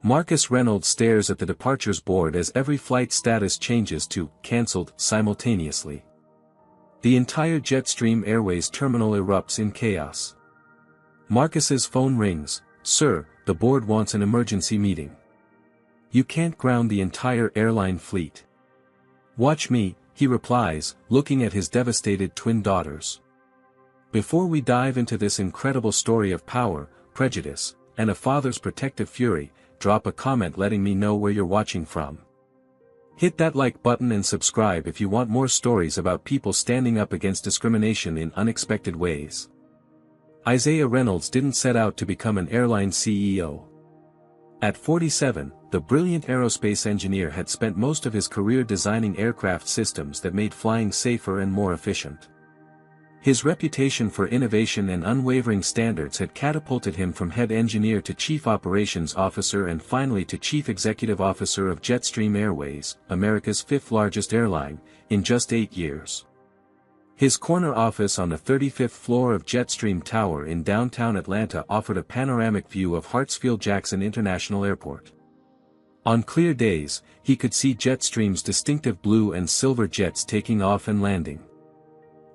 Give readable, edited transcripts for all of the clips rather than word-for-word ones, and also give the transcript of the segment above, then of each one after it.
Marcus Reynolds stares at the departures board as every flight status changes to "cancelled" simultaneously. The entire Jetstream Airways terminal erupts in chaos. Marcus's phone rings. "Sir, the board wants an emergency meeting. You can't ground the entire airline fleet." "Watch me," he replies, looking at his devastated twin daughters. Before we dive into this incredible story of power, prejudice, and a father's protective fury, drop a comment letting me know where you're watching from. Hit that like button and subscribe if you want more stories about people standing up against discrimination in unexpected ways. Isaiah Reynolds didn't set out to become an airline CEO. At 47, the brilliant aerospace engineer had spent most of his career designing aircraft systems that made flying safer and more efficient. His reputation for innovation and unwavering standards had catapulted him from head engineer to chief operations officer and finally to chief executive officer of Jetstream Airways, America's fifth-largest airline, in just 8 years. His corner office on the 35th floor of Jetstream Tower in downtown Atlanta offered a panoramic view of Hartsfield-Jackson International Airport. On clear days, he could see Jetstream's distinctive blue and silver jets taking off and landing.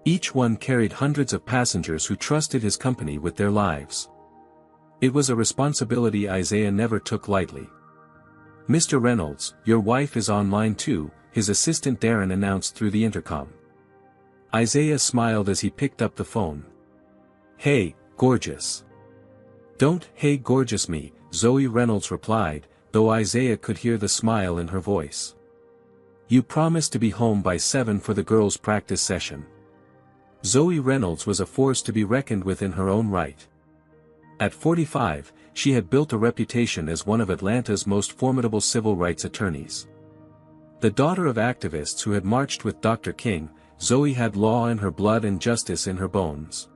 Each one carried hundreds of passengers who trusted his company with their lives. It was a responsibility Isaiah never took lightly. "Mr. Reynolds, your wife is online too," his assistant Darren announced through the intercom. Isaiah smiled as he picked up the phone. "Hey, gorgeous." "Don't hey gorgeous me," Zoe Reynolds replied, though Isaiah could hear the smile in her voice. "You promised to be home by 7 for the girls' practice session." Zoe Reynolds was a force to be reckoned with in her own right. At 45, she had built a reputation as one of Atlanta's most formidable civil rights attorneys. The daughter of activists who had marched with Dr. King, Zoe had law in her blood and justice in her bones.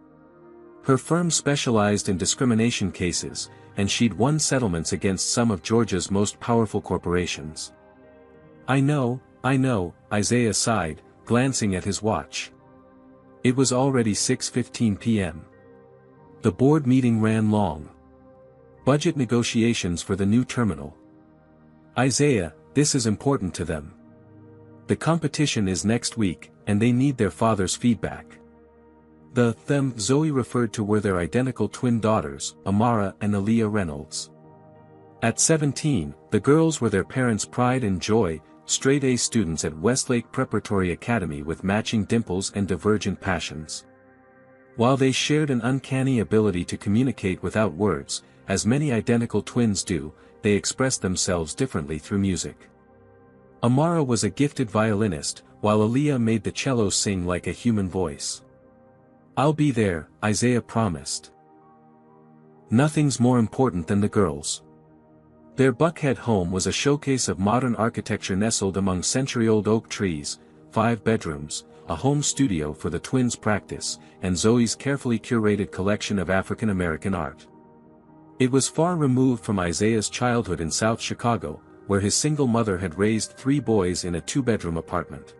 Her firm specialized in discrimination cases, and she'd won settlements against some of Georgia's most powerful corporations. I know, Isaiah sighed, glancing at his watch. It was already 6:15 p.m. The board meeting ran long. Budget negotiations for the new terminal. "Isaiah, this is important to them. The competition is next week, and they need their father's feedback." The "them" Zoe referred to were their identical twin daughters, Amara and Aaliyah Reynolds. At 17, the girls were their parents' pride and joy, straight-A students at Westlake Preparatory Academy with matching dimples and divergent passions. While they shared an uncanny ability to communicate without words, as many identical twins do, they expressed themselves differently through music. Amara was a gifted violinist, while Aaliyah made the cello sing like a human voice. "I'll be there," Isaiah promised. Nothing's more important than the girls. Their Buckhead home was a showcase of modern architecture nestled among century-old oak trees, 5 bedrooms, a home studio for the twins' practice, and Zoe's carefully curated collection of African-American art. It was far removed from Isaiah's childhood in South Chicago, where his single mother had raised 3 boys in a 2-bedroom apartment.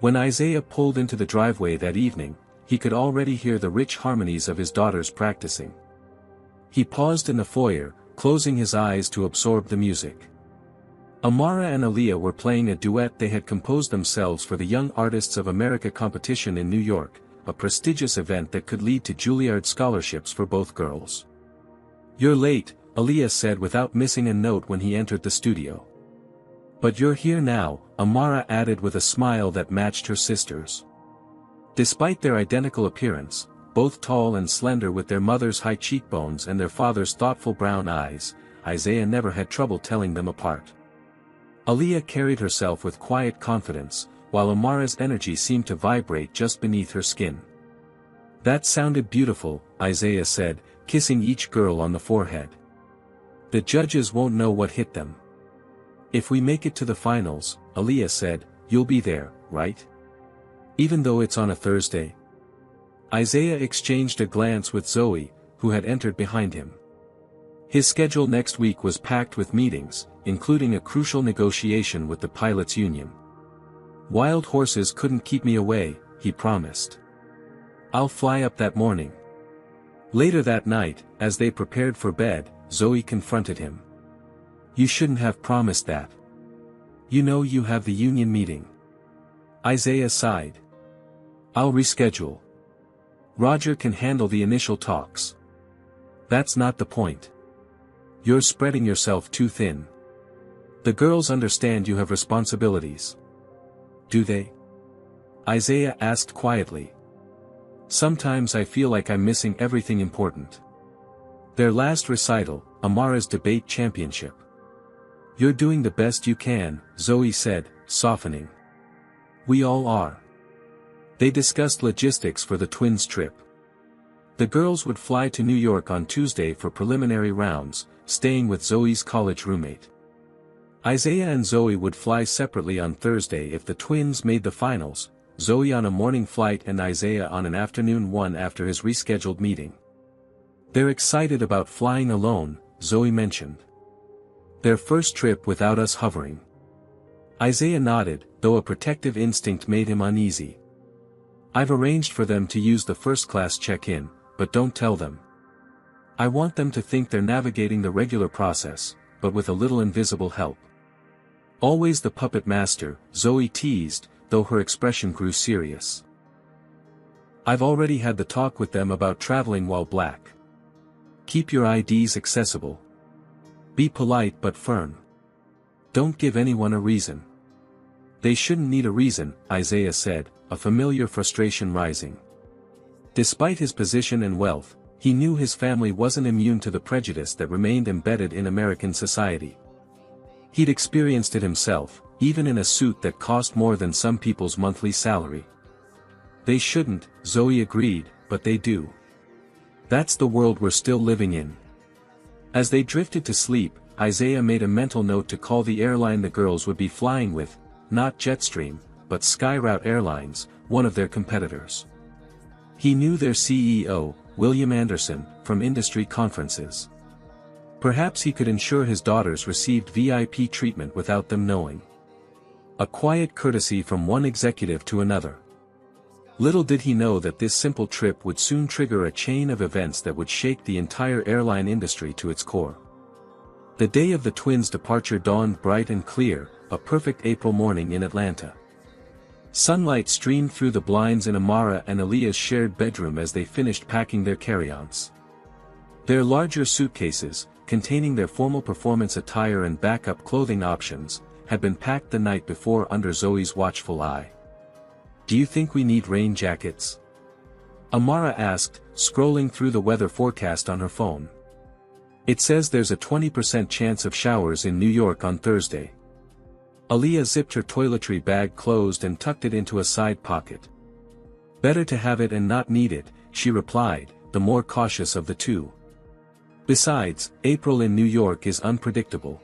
When Isaiah pulled into the driveway that evening, he could already hear the rich harmonies of his daughters practicing. He paused in the foyer, closing his eyes to absorb the music. Amara and Aaliyah were playing a duet they had composed themselves for the Young Artists of America competition in New York, a prestigious event that could lead to Juilliard scholarships for both girls. "You're late," Aaliyah said without missing a note when he entered the studio. "But you're here now," Amara added with a smile that matched her sister's. Despite their identical appearance, both tall and slender with their mother's high cheekbones and their father's thoughtful brown eyes, Isaiah never had trouble telling them apart. Aaliyah carried herself with quiet confidence, while Amara's energy seemed to vibrate just beneath her skin. "That sounded beautiful," Isaiah said, kissing each girl on the forehead. "The judges won't know what hit them." "If we make it to the finals," Aaliyah said, "you'll be there, right? Even though it's on a Thursday?" Isaiah exchanged a glance with Zoe, who had entered behind him. His schedule next week was packed with meetings, including a crucial negotiation with the pilots' union. "Wild horses couldn't keep me away," he promised. "I'll fly up that morning." Later that night, as they prepared for bed, Zoe confronted him. You shouldn't have promised that. You know you have the union meeting. Isaiah sighed. I'll reschedule. Roger can handle the initial talks. That's not the point. You're spreading yourself too thin. The girls understand you have responsibilities. Do they? Isaiah asked quietly. Sometimes I feel like I'm missing everything important. Their last recital, Amara's debate championship. You're doing the best you can, Zoe said, softening. We all are. They discussed logistics for the twins' trip. The girls would fly to New York on Tuesday for preliminary rounds, staying with Zoe's college roommate. Isaiah and Zoe would fly separately on Thursday if the twins made the finals, Zoe on a morning flight and Isaiah on an afternoon one after his rescheduled meeting. They're excited about flying alone, Zoe mentioned. Their first trip without us hovering. Isaiah nodded, though a protective instinct made him uneasy. I've arranged for them to use the first-class check-in, but don't tell them. I want them to think they're navigating the regular process, but with a little invisible help. Always the puppet master, Zoe teased, though her expression grew serious. I've already had the talk with them about traveling while black. Keep your IDs accessible. Be polite but firm. Don't give anyone a reason. They shouldn't need a reason, Isaiah said, a familiar frustration rising. Despite his position and wealth, he knew his family wasn't immune to the prejudice that remained embedded in American society. He'd experienced it himself, even in a suit that cost more than some people's monthly salary. They shouldn't, Zoe agreed, but they do. That's the world we're still living in. As they drifted to sleep, Isaiah made a mental note to call the airline the girls would be flying with, not Jetstream, but Skyroute Airlines, one of their competitors. He knew their CEO, William Anderson, from industry conferences. Perhaps he could ensure his daughters received VIP treatment without them knowing. A quiet courtesy from one executive to another. Little did he know that this simple trip would soon trigger a chain of events that would shake the entire airline industry to its core. The day of the twins' departure dawned bright and clear, a perfect April morning in Atlanta. Sunlight streamed through the blinds in Amara and Aaliyah's shared bedroom as they finished packing their carry-ons. Their larger suitcases, containing their formal performance attire and backup clothing options, had been packed the night before under Zoe's watchful eye. Do you think we need rain jackets? Amara asked, scrolling through the weather forecast on her phone. It says there's a 20% chance of showers in New York on Thursday. Aaliyah zipped her toiletry bag closed and tucked it into a side pocket. Better to have it and not need it, she replied, the more cautious of the two. Besides, April in New York is unpredictable.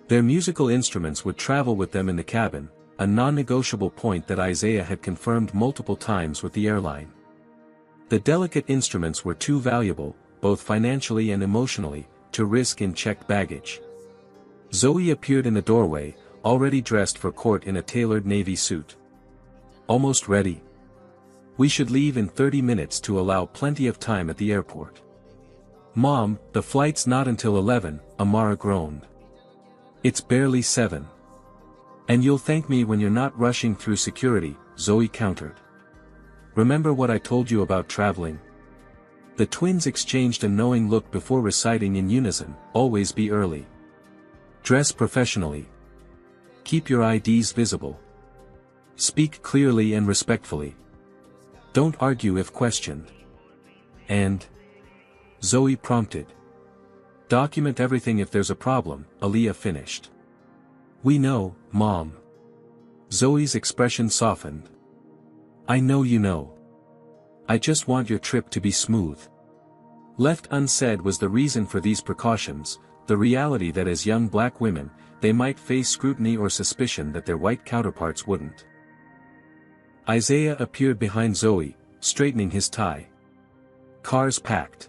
Their musical instruments would travel with them in the cabin, a non-negotiable point that Isaiah had confirmed multiple times with the airline. The delicate instruments were too valuable, both financially and emotionally, to risk in checked baggage. Zoe appeared in the doorway, already dressed for court in a tailored navy suit. Almost ready. We should leave in 30 minutes to allow plenty of time at the airport. Mom, the flight's not until 11, Amara groaned. It's barely 7. And you'll thank me when you're not rushing through security, Zoe countered. Remember what I told you about traveling? The twins exchanged a knowing look before reciting in unison, always be early. Dress professionally. Keep your IDs visible. Speak clearly and respectfully. Don't argue if questioned. And? Zoe prompted. Document everything if there's a problem, Aaliyah finished. We know, Mom. Zoe's expression softened. I know you know. I just want your trip to be smooth. Left unsaid was the reason for these precautions, the reality that as young black women, they might face scrutiny or suspicion that their white counterparts wouldn't. Isaiah appeared behind Zoe, straightening his tie. Car's packed.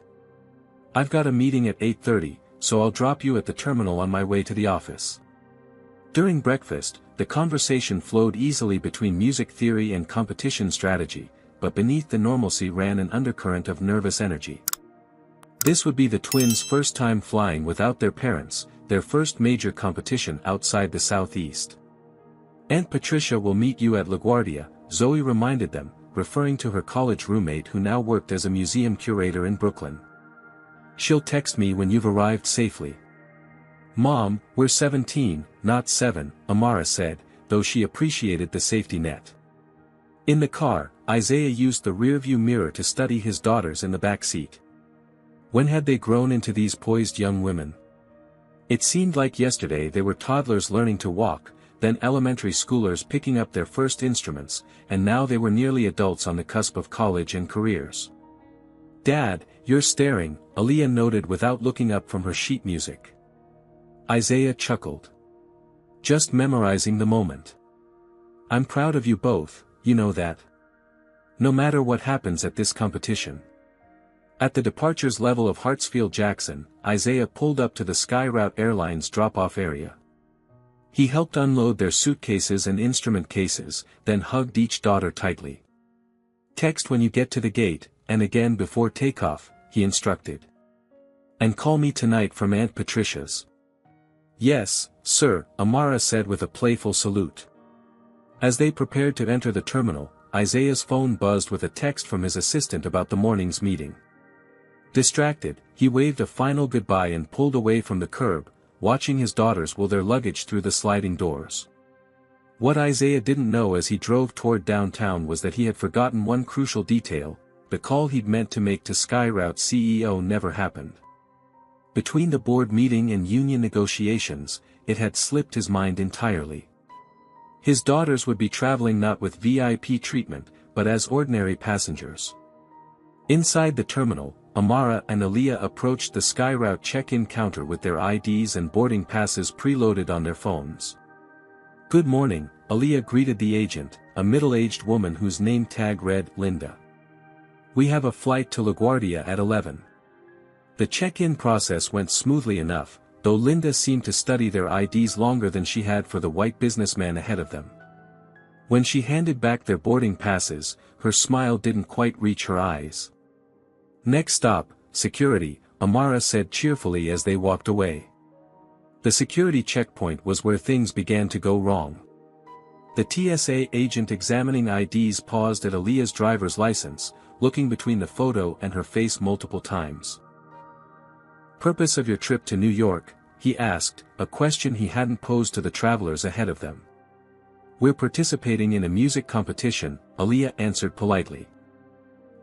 I've got a meeting at 8:30, so I'll drop you at the terminal on my way to the office. During breakfast, the conversation flowed easily between music theory and competition strategy, but beneath the normalcy ran an undercurrent of nervous energy. This would be the twins' first time flying without their parents, their first major competition outside the Southeast. Aunt Patricia will meet you at LaGuardia, Zoe reminded them, referring to her college roommate who now worked as a museum curator in Brooklyn. She'll text me when you've arrived safely. Mom, we're 17, not 7, Amara said, though she appreciated the safety net. In the car, Isaiah used the rearview mirror to study his daughters in the back seat. When had they grown into these poised young women? It seemed like yesterday they were toddlers learning to walk, then elementary schoolers picking up their first instruments, and now they were nearly adults on the cusp of college and careers. Dad, you're staring, Aaliyah noted without looking up from her sheet music. Isaiah chuckled. Just memorizing the moment. I'm proud of you both, you know that. No matter what happens at this competition. At the departures level of Hartsfield-Jackson, Isaiah pulled up to the SkyRoute Airlines drop-off area. He helped unload their suitcases and instrument cases, then hugged each daughter tightly. Text when you get to the gate, and again before takeoff, he instructed. And call me tonight from Aunt Patricia's. Yes, sir, Amara said with a playful salute. As they prepared to enter the terminal, Isaiah's phone buzzed with a text from his assistant about the morning's meeting. Distracted, he waved a final goodbye and pulled away from the curb, watching his daughters wheel their luggage through the sliding doors. What Isaiah didn't know as he drove toward downtown was that he had forgotten one crucial detail: the call he'd meant to make to SkyRoute CEO never happened. Between the board meeting and union negotiations, it had slipped his mind entirely. His daughters would be traveling not with VIP treatment, but as ordinary passengers. Inside the terminal, Amara and Aaliyah approached the SkyRoute check-in counter with their IDs and boarding passes preloaded on their phones. Good morning, Aaliyah greeted the agent, a middle-aged woman whose name tag read Linda. We have a flight to LaGuardia at 11. The check-in process went smoothly enough, though Linda seemed to study their IDs longer than she had for the white businessman ahead of them. When she handed back their boarding passes, her smile didn't quite reach her eyes. Next stop, security, Amara said cheerfully as they walked away. The security checkpoint was where things began to go wrong. The TSA agent examining IDs paused at Aaliyah's driver's license, looking between the photo and her face multiple times. Purpose of your trip to New York, he asked, a question he hadn't posed to the travelers ahead of them. We're participating in a music competition, Aaliyah answered politely.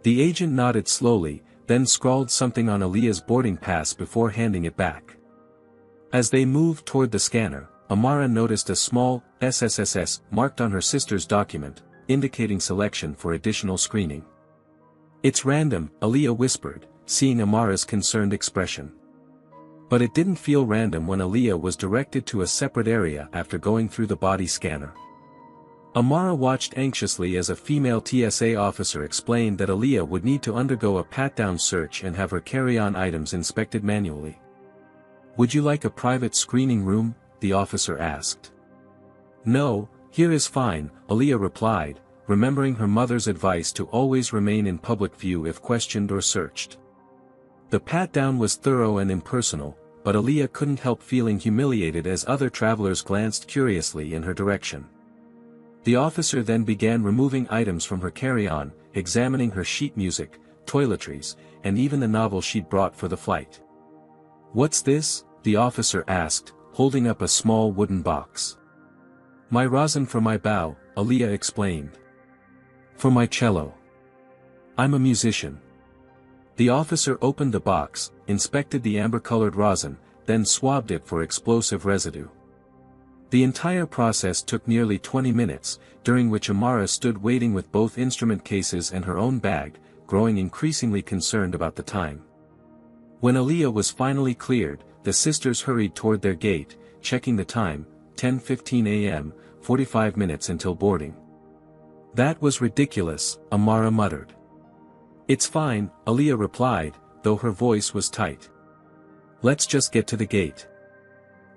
The agent nodded slowly, then scrawled something on Aaliyah's boarding pass before handing it back. As they moved toward the scanner, Amara noticed a small SSSS marked on her sister's document, indicating selection for additional screening. It's random, Aaliyah whispered, seeing Amara's concerned expression. But it didn't feel random when Aaliyah was directed to a separate area after going through the body scanner. Amara watched anxiously as a female TSA officer explained that Aaliyah would need to undergo a pat-down search and have her carry-on items inspected manually. Would you like a private screening room? The officer asked. No, here is fine, Aaliyah replied, remembering her mother's advice to always remain in public view if questioned or searched. The pat-down was thorough and impersonal, but Aaliyah couldn't help feeling humiliated as other travelers glanced curiously in her direction. The officer then began removing items from her carry-on, examining her sheet music, toiletries, and even the novel she'd brought for the flight. What's this? The officer asked, holding up a small wooden box. My rosin for my bow, Aaliyah explained. For my cello. I'm a musician. The officer opened the box, inspected the amber-colored rosin, then swabbed it for explosive residue. The entire process took nearly 20 minutes, during which Amara stood waiting with both instrument cases and her own bag, growing increasingly concerned about the time. When Aaliyah was finally cleared, the sisters hurried toward their gate, checking the time, 10:15 a.m., 45 minutes until boarding. That was ridiculous, Amara muttered. It's fine, Aaliyah replied, though her voice was tight. Let's just get to the gate.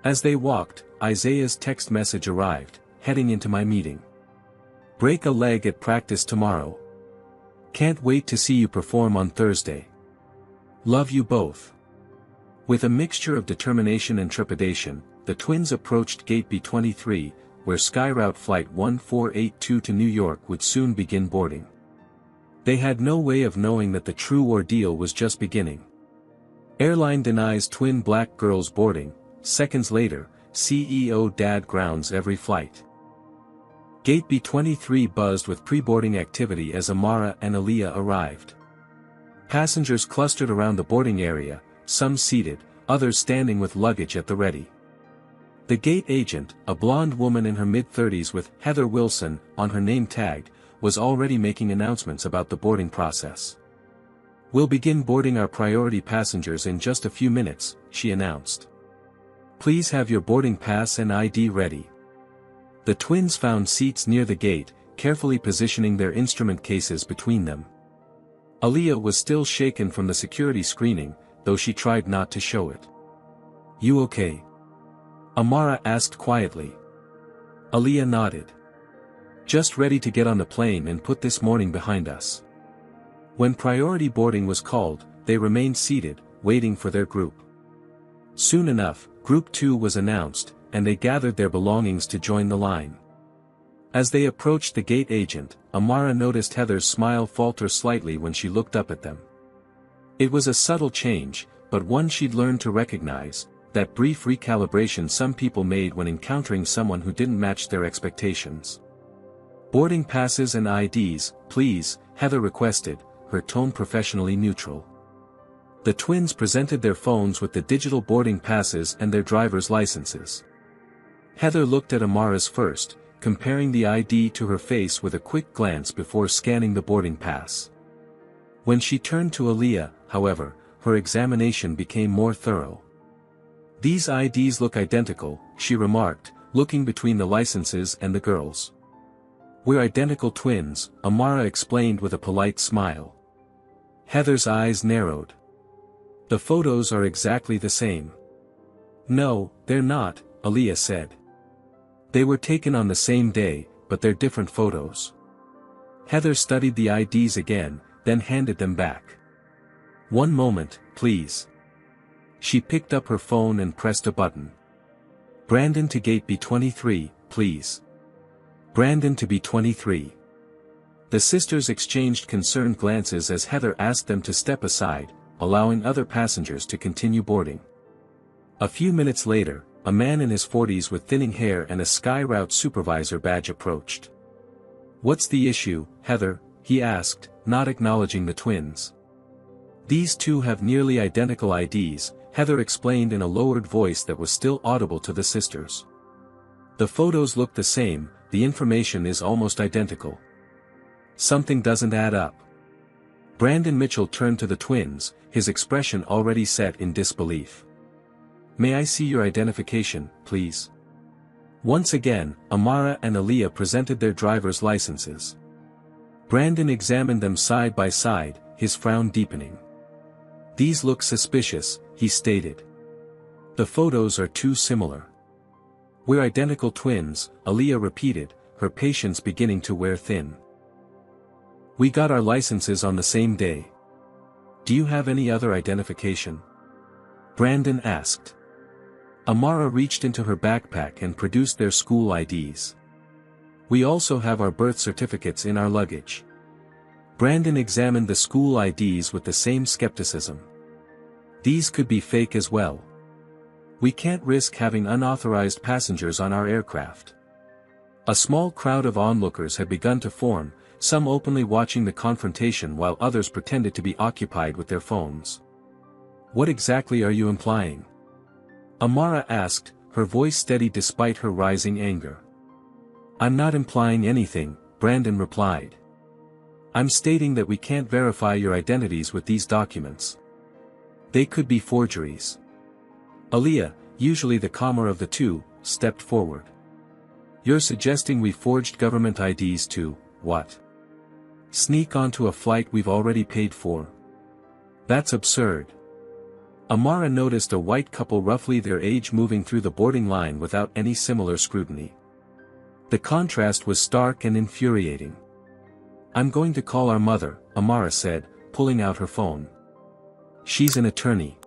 As they walked, Isaiah's text message arrived, heading into my meeting. Break a leg at practice tomorrow. Can't wait to see you perform on Thursday. Love you both. With a mixture of determination and trepidation, the twins approached Gate B-23, where SkyRoute Flight 1482 to New York would soon begin boarding. They had no way of knowing that the true ordeal was just beginning. Airline denies twin black girls boarding. Seconds later, CEO Dad grounds every flight. Gate B-23 buzzed with pre-boarding activity as Amara and Aaliyah arrived. Passengers clustered around the boarding area, some seated, others standing with luggage at the ready. The gate agent, a blonde woman in her mid-30s with Heather Wilson on her name tag, was already making announcements about the boarding process. "We'll begin boarding our priority passengers in just a few minutes," she announced. "Please have your boarding pass and ID ready." The twins found seats near the gate, carefully positioning their instrument cases between them. Aaliyah was still shaken from the security screening, though she tried not to show it. "You okay?" Amara asked quietly. Aaliyah nodded. "Just ready to get on the plane and put this morning behind us." When priority boarding was called, they remained seated, waiting for their group. Soon enough, Group 2 was announced, and they gathered their belongings to join the line. As they approached the gate agent, Amara noticed Heather's smile falter slightly when she looked up at them. It was a subtle change, but one she'd learned to recognize, that brief recalibration some people made when encountering someone who didn't match their expectations. "Boarding passes and IDs, please," Heather requested, her tone professionally neutral. The twins presented their phones with the digital boarding passes and their driver's licenses. Heather looked at Amara's first, comparing the ID to her face with a quick glance before scanning the boarding pass. When she turned to Aaliyah, however, her examination became more thorough. "These IDs look identical," she remarked, looking between the licenses and the girls. "We're identical twins," Amara explained with a polite smile. Heather's eyes narrowed. "The photos are exactly the same." "No, they're not," Aaliyah said. "They were taken on the same day, but they're different photos." Heather studied the IDs again, then handed them back. "One moment, please." She picked up her phone and pressed a button. "Brandon to Gate B-23, please." "Brandon to B-23. The sisters exchanged concerned glances as Heather asked them to step aside, allowing other passengers to continue boarding. A few minutes later, a man in his 40s with thinning hair and a SkyRoute supervisor badge approached. "What's the issue, Heather?" he asked, not acknowledging the twins. "These two have nearly identical IDs," Heather explained in a lowered voice that was still audible to the sisters. "The photos look the same, the information is almost identical. Something doesn't add up." Brandon Mitchell turned to the twins, his expression already set in disbelief. "May I see your identification, please?" Once again, Amara and Aaliyah presented their driver's licenses. Brandon examined them side by side, his frown deepening. "These look suspicious," he stated. "The photos are too similar." "We're identical twins," Aaliyah repeated, her patience beginning to wear thin. "We got our licenses on the same day. Do you have any other identification?" Brandon asked. Amara reached into her backpack and produced their school IDs. "We also have our birth certificates in our luggage." Brandon examined the school IDs with the same skepticism. "These could be fake as well. We can't risk having unauthorized passengers on our aircraft." A small crowd of onlookers had begun to form, some openly watching the confrontation while others pretended to be occupied with their phones. "What exactly are you implying?" Amara asked, her voice steady despite her rising anger. "I'm not implying anything," Brandon replied. "I'm stating that we can't verify your identities with these documents. They could be forgeries." Aaliyah, usually the calmer of the two, stepped forward. "You're suggesting we forged government IDs to, what? Sneak onto a flight we've already paid for? That's absurd." Amara noticed a white couple roughly their age moving through the boarding line without any similar scrutiny. The contrast was stark and infuriating. "I'm going to call our mother," Amara said, pulling out her phone. "She's an attorney."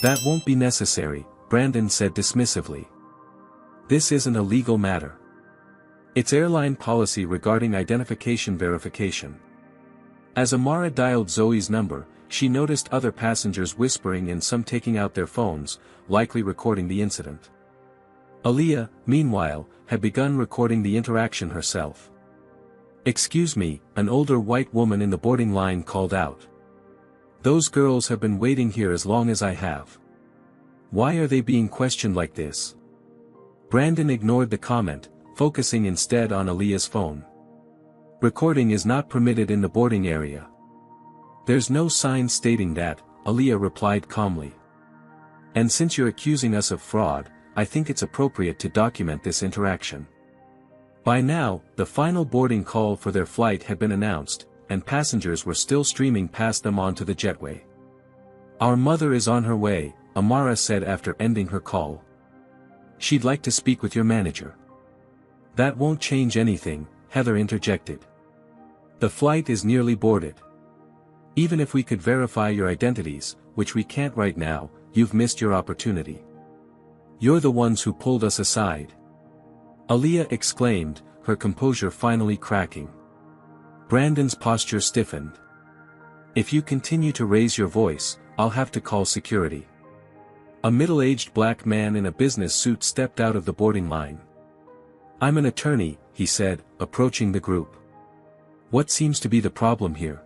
That won't be necessary, Brandon said dismissively. This isn't a legal matter. It's airline policy regarding identification verification. As Amara dialed Zoe's number, she noticed other passengers whispering and some taking out their phones, likely recording the incident. Aaliyah, meanwhile, had begun recording the interaction herself. "Excuse me," an older white woman in the boarding line called out. "Those girls have been waiting here as long as I have. Why are they being questioned like this?" Brandon ignored the comment, focusing instead on Aaliyah's phone. "Recording is not permitted in the boarding area." "There's no sign stating that," Aaliyah replied calmly. "And since you're accusing us of fraud, I think it's appropriate to document this interaction." By now, the final boarding call for their flight had been announced, and passengers were still streaming past them onto the jetway. "Our mother is on her way," Amara said after ending her call. "She'd like to speak with your manager." "That won't change anything," Heather interjected. "The flight is nearly boarded. Even if we could verify your identities, which we can't right now, you've missed your opportunity. You're the ones who pulled us aside." Aaliyah exclaimed, her composure finally cracking. Brandon's posture stiffened. "If you continue to raise your voice, I'll have to call security." A middle-aged black man in a business suit stepped out of the boarding line. "I'm an attorney," he said, approaching the group. "What seems to be the problem here?"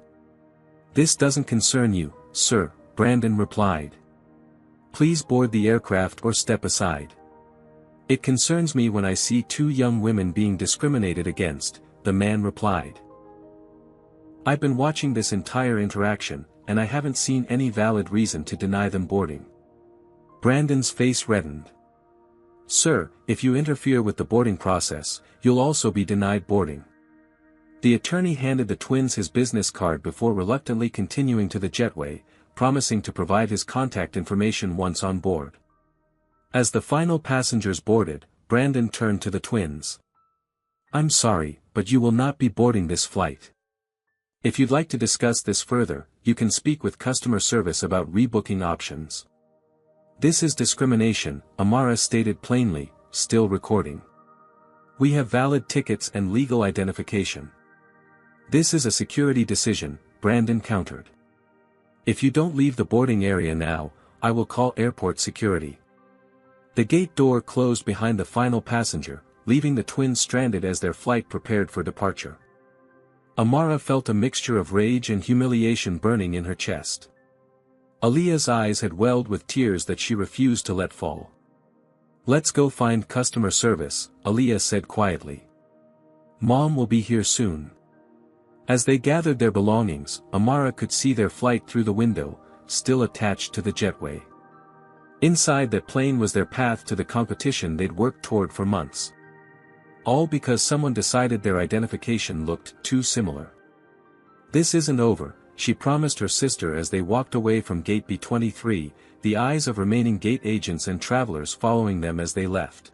"This doesn't concern you, sir," Brandon replied. "Please board the aircraft or step aside." "It concerns me when I see two young women being discriminated against," the man replied. "I've been watching this entire interaction, and I haven't seen any valid reason to deny them boarding." Brandon's face reddened. "Sir, if you interfere with the boarding process, you'll also be denied boarding." The attorney handed the twins his business card before reluctantly continuing to the jetway, promising to provide his contact information once on board. As the final passengers boarded, Brandon turned to the twins. "I'm sorry, but you will not be boarding this flight. If you'd like to discuss this further, you can speak with customer service about rebooking options." "This is discrimination," Amara stated plainly, still recording. "We have valid tickets and legal identification." "This is a security decision," Brandon countered. "If you don't leave the boarding area now, I will call airport security." The gate door closed behind the final passenger, leaving the twins stranded as their flight prepared for departure. Amara felt a mixture of rage and humiliation burning in her chest. Aaliyah's eyes had welled with tears that she refused to let fall. "Let's go find customer service," Aaliyah said quietly. "Mom will be here soon." As they gathered their belongings, Amara could see their flight through the window, still attached to the jetway. Inside that plane was their path to the competition they'd worked toward for months. All because someone decided their identification looked too similar. "This isn't over," she promised her sister as they walked away from Gate B23, the eyes of remaining gate agents and travelers following them as they left.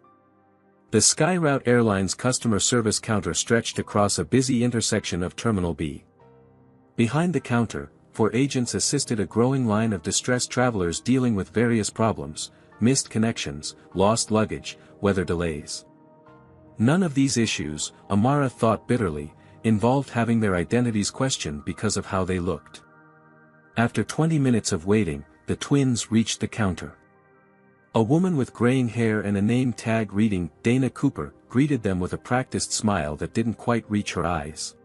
The SkyRoute Airlines customer service counter stretched across a busy intersection of Terminal B. Behind the counter, 4 agents assisted a growing line of distressed travelers dealing with various problems: missed connections, lost luggage, weather delays. None of these issues, Amara thought bitterly, involved having their identities questioned because of how they looked. After 20 minutes of waiting, the twins reached the counter. A woman with graying hair and a name tag reading Dana Cooper greeted them with a practiced smile that didn't quite reach her eyes.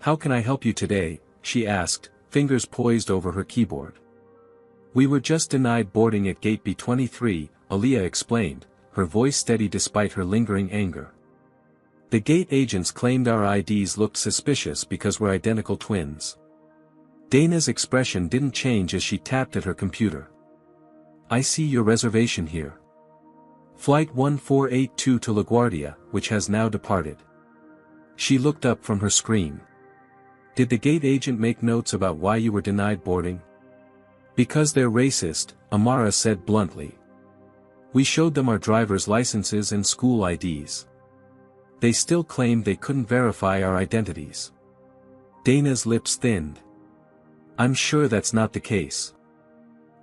"How can I help you today?" she asked, fingers poised over her keyboard. "We were just denied boarding at Gate B23, Aaliyah explained, her voice steady despite her lingering anger. "The gate agents claimed our IDs looked suspicious because we're identical twins." Dana's expression didn't change as she tapped at her computer. "I see your reservation here. Flight 1482 to LaGuardia, which has now departed." She looked up from her screen. "Did the gate agent make notes about why you were denied boarding?" "Because they're racist," Amara said bluntly. "We showed them our driver's licenses and school IDs. They still claimed they couldn't verify our identities." Dana's lips thinned. "I'm sure that's not the case."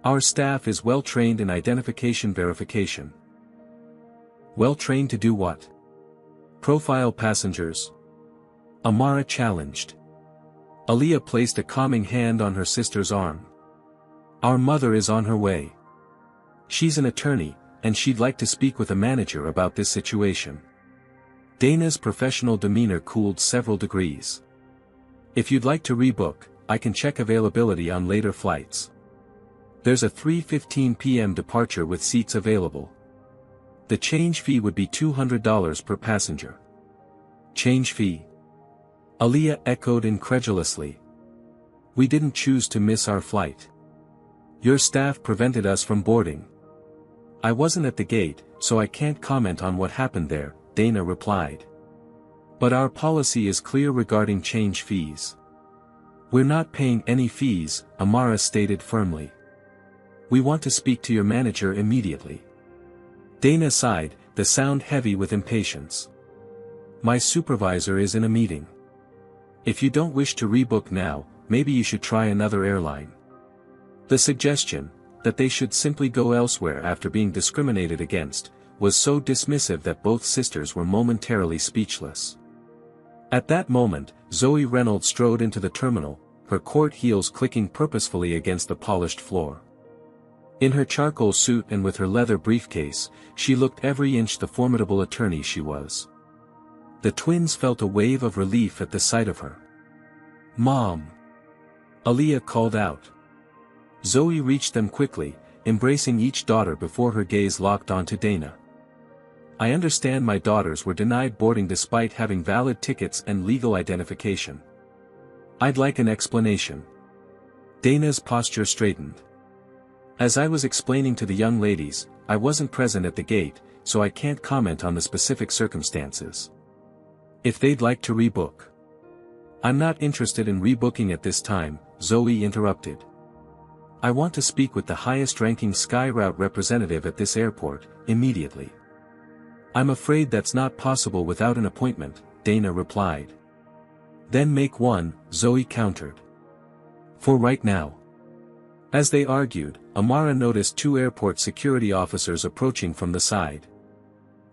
Our staff is well trained in identification verification. Well trained to do what? Profile passengers. Amara challenged. Aaliyah placed a calming hand on her sister's arm. Our mother is on her way. She's an attorney, and she'd like to speak with a manager about this situation. Dana's professional demeanor cooled several degrees. If you'd like to rebook, I can check availability on later flights. There's a 3:15 p.m. departure with seats available. The change fee would be $200 per passenger. Change fee? Aaliyah echoed incredulously. We didn't choose to miss our flight. Your staff prevented us from boarding. I wasn't at the gate, so I can't comment on what happened there, Dana replied. But our policy is clear regarding change fees. We're not paying any fees, Amara stated firmly. We want to speak to your manager immediately. Dana sighed, the sound heavy with impatience. My supervisor is in a meeting. If you don't wish to rebook now, maybe you should try another airline. The suggestion, that they should simply go elsewhere after being discriminated against, was so dismissive that both sisters were momentarily speechless. At that moment, Zoe Reynolds strode into the terminal, her court heels clicking purposefully against the polished floor. In her charcoal suit and with her leather briefcase, she looked every inch the formidable attorney she was. The twins felt a wave of relief at the sight of her. Mom! Aaliyah called out. Zoe reached them quickly, embracing each daughter before her gaze locked onto Dana. I understand my daughters were denied boarding despite having valid tickets and legal identification. I'd like an explanation. Dana's posture straightened. As I was explaining to the young ladies, I wasn't present at the gate, so I can't comment on the specific circumstances. If they'd like to rebook. I'm not interested in rebooking at this time, Zoe interrupted. I want to speak with the highest-ranking SkyRoute representative at this airport, immediately. I'm afraid that's not possible without an appointment, Dana replied. Then make one, Zoe countered. For right now. As they argued, Amara noticed two airport security officers approaching from the side.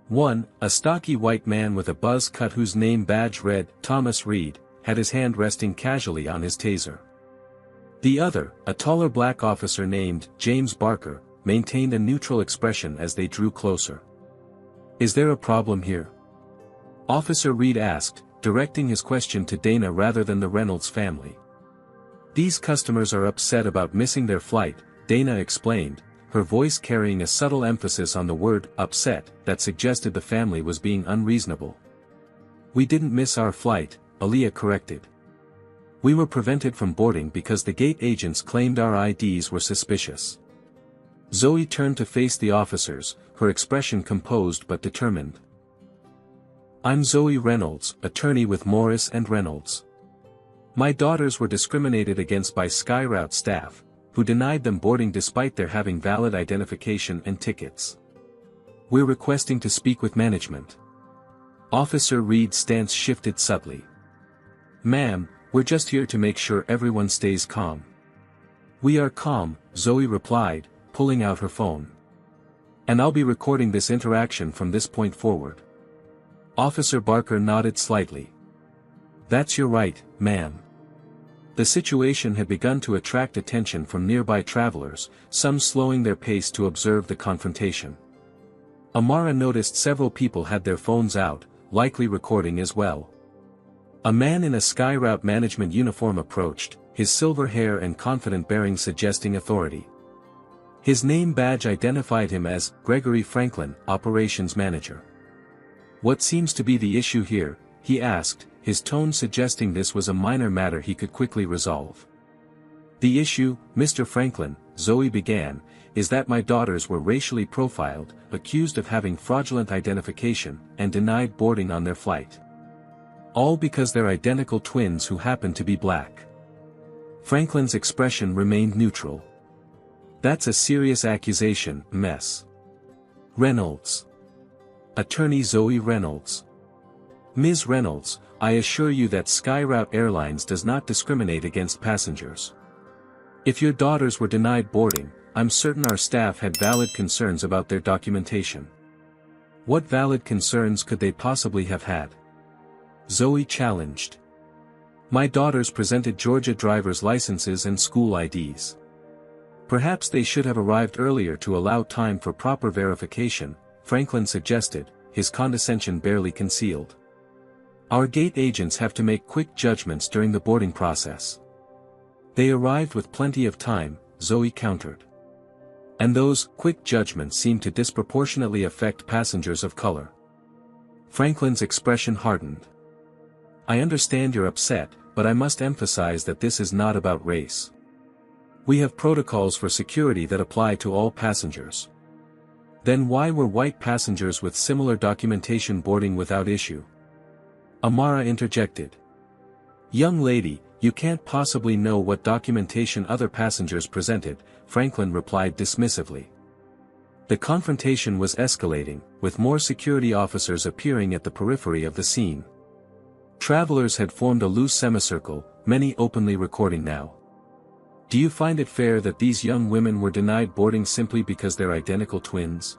One, a stocky white man with a buzz cut whose name badge read, Thomas Reed, had his hand resting casually on his taser. The other, a taller black officer named James Barker, maintained a neutral expression as they drew closer. Is there a problem here? Officer Reed asked, directing his question to Dana rather than the Reynolds family. These customers are upset about missing their flight, Dana explained, her voice carrying a subtle emphasis on the word upset that suggested the family was being unreasonable. We didn't miss our flight, Aaliyah corrected. We were prevented from boarding because the gate agents claimed our IDs were suspicious. Zoe turned to face the officers, her expression composed but determined. I'm Zoe Reynolds, attorney with Morris & Reynolds. My daughters were discriminated against by SkyRoute staff, who denied them boarding despite their having valid identification and tickets. We're requesting to speak with management. Officer Reed's stance shifted subtly. Ma'am, we're just here to make sure everyone stays calm. We are calm, Zoe replied, pulling out her phone. And I'll be recording this interaction from this point forward. Officer Barker nodded slightly. That's your right, ma'am. The situation had begun to attract attention from nearby travelers, some slowing their pace to observe the confrontation. Amara noticed several people had their phones out, likely recording as well. A man in a SkyRoute management uniform approached, his silver hair and confident bearing suggesting authority. His name badge identified him as Gregory Franklin, operations manager. What seems to be the issue here? He asked, his tone suggesting this was a minor matter he could quickly resolve. The issue, Mr. Franklin, Zoe began, is that my daughters were racially profiled, accused of having fraudulent identification, and denied boarding on their flight. All because they're identical twins who happen to be black. Franklin's expression remained neutral. That's a serious accusation, Ms. Reynolds. Attorney Zoe Reynolds. Ms. Reynolds, I assure you that SkyRoute Airlines does not discriminate against passengers. If your daughters were denied boarding, I'm certain our staff had valid concerns about their documentation. What valid concerns could they possibly have had? Zoe challenged. My daughters presented Georgia driver's licenses and school IDs. Perhaps they should have arrived earlier to allow time for proper verification, Franklin suggested, his condescension barely concealed. Our gate agents have to make quick judgments during the boarding process. They arrived with plenty of time, Zoe countered. And those quick judgments seem to disproportionately affect passengers of color. Franklin's expression hardened. I understand you're upset, but I must emphasize that this is not about race. We have protocols for security that apply to all passengers. Then why were white passengers with similar documentation boarding without issue? Amara interjected. Young lady, you can't possibly know what documentation other passengers presented, Franklin replied dismissively. The confrontation was escalating, with more security officers appearing at the periphery of the scene. Travelers had formed a loose semicircle, many openly recording now. Do you find it fair that these young women were denied boarding simply because they're identical twins?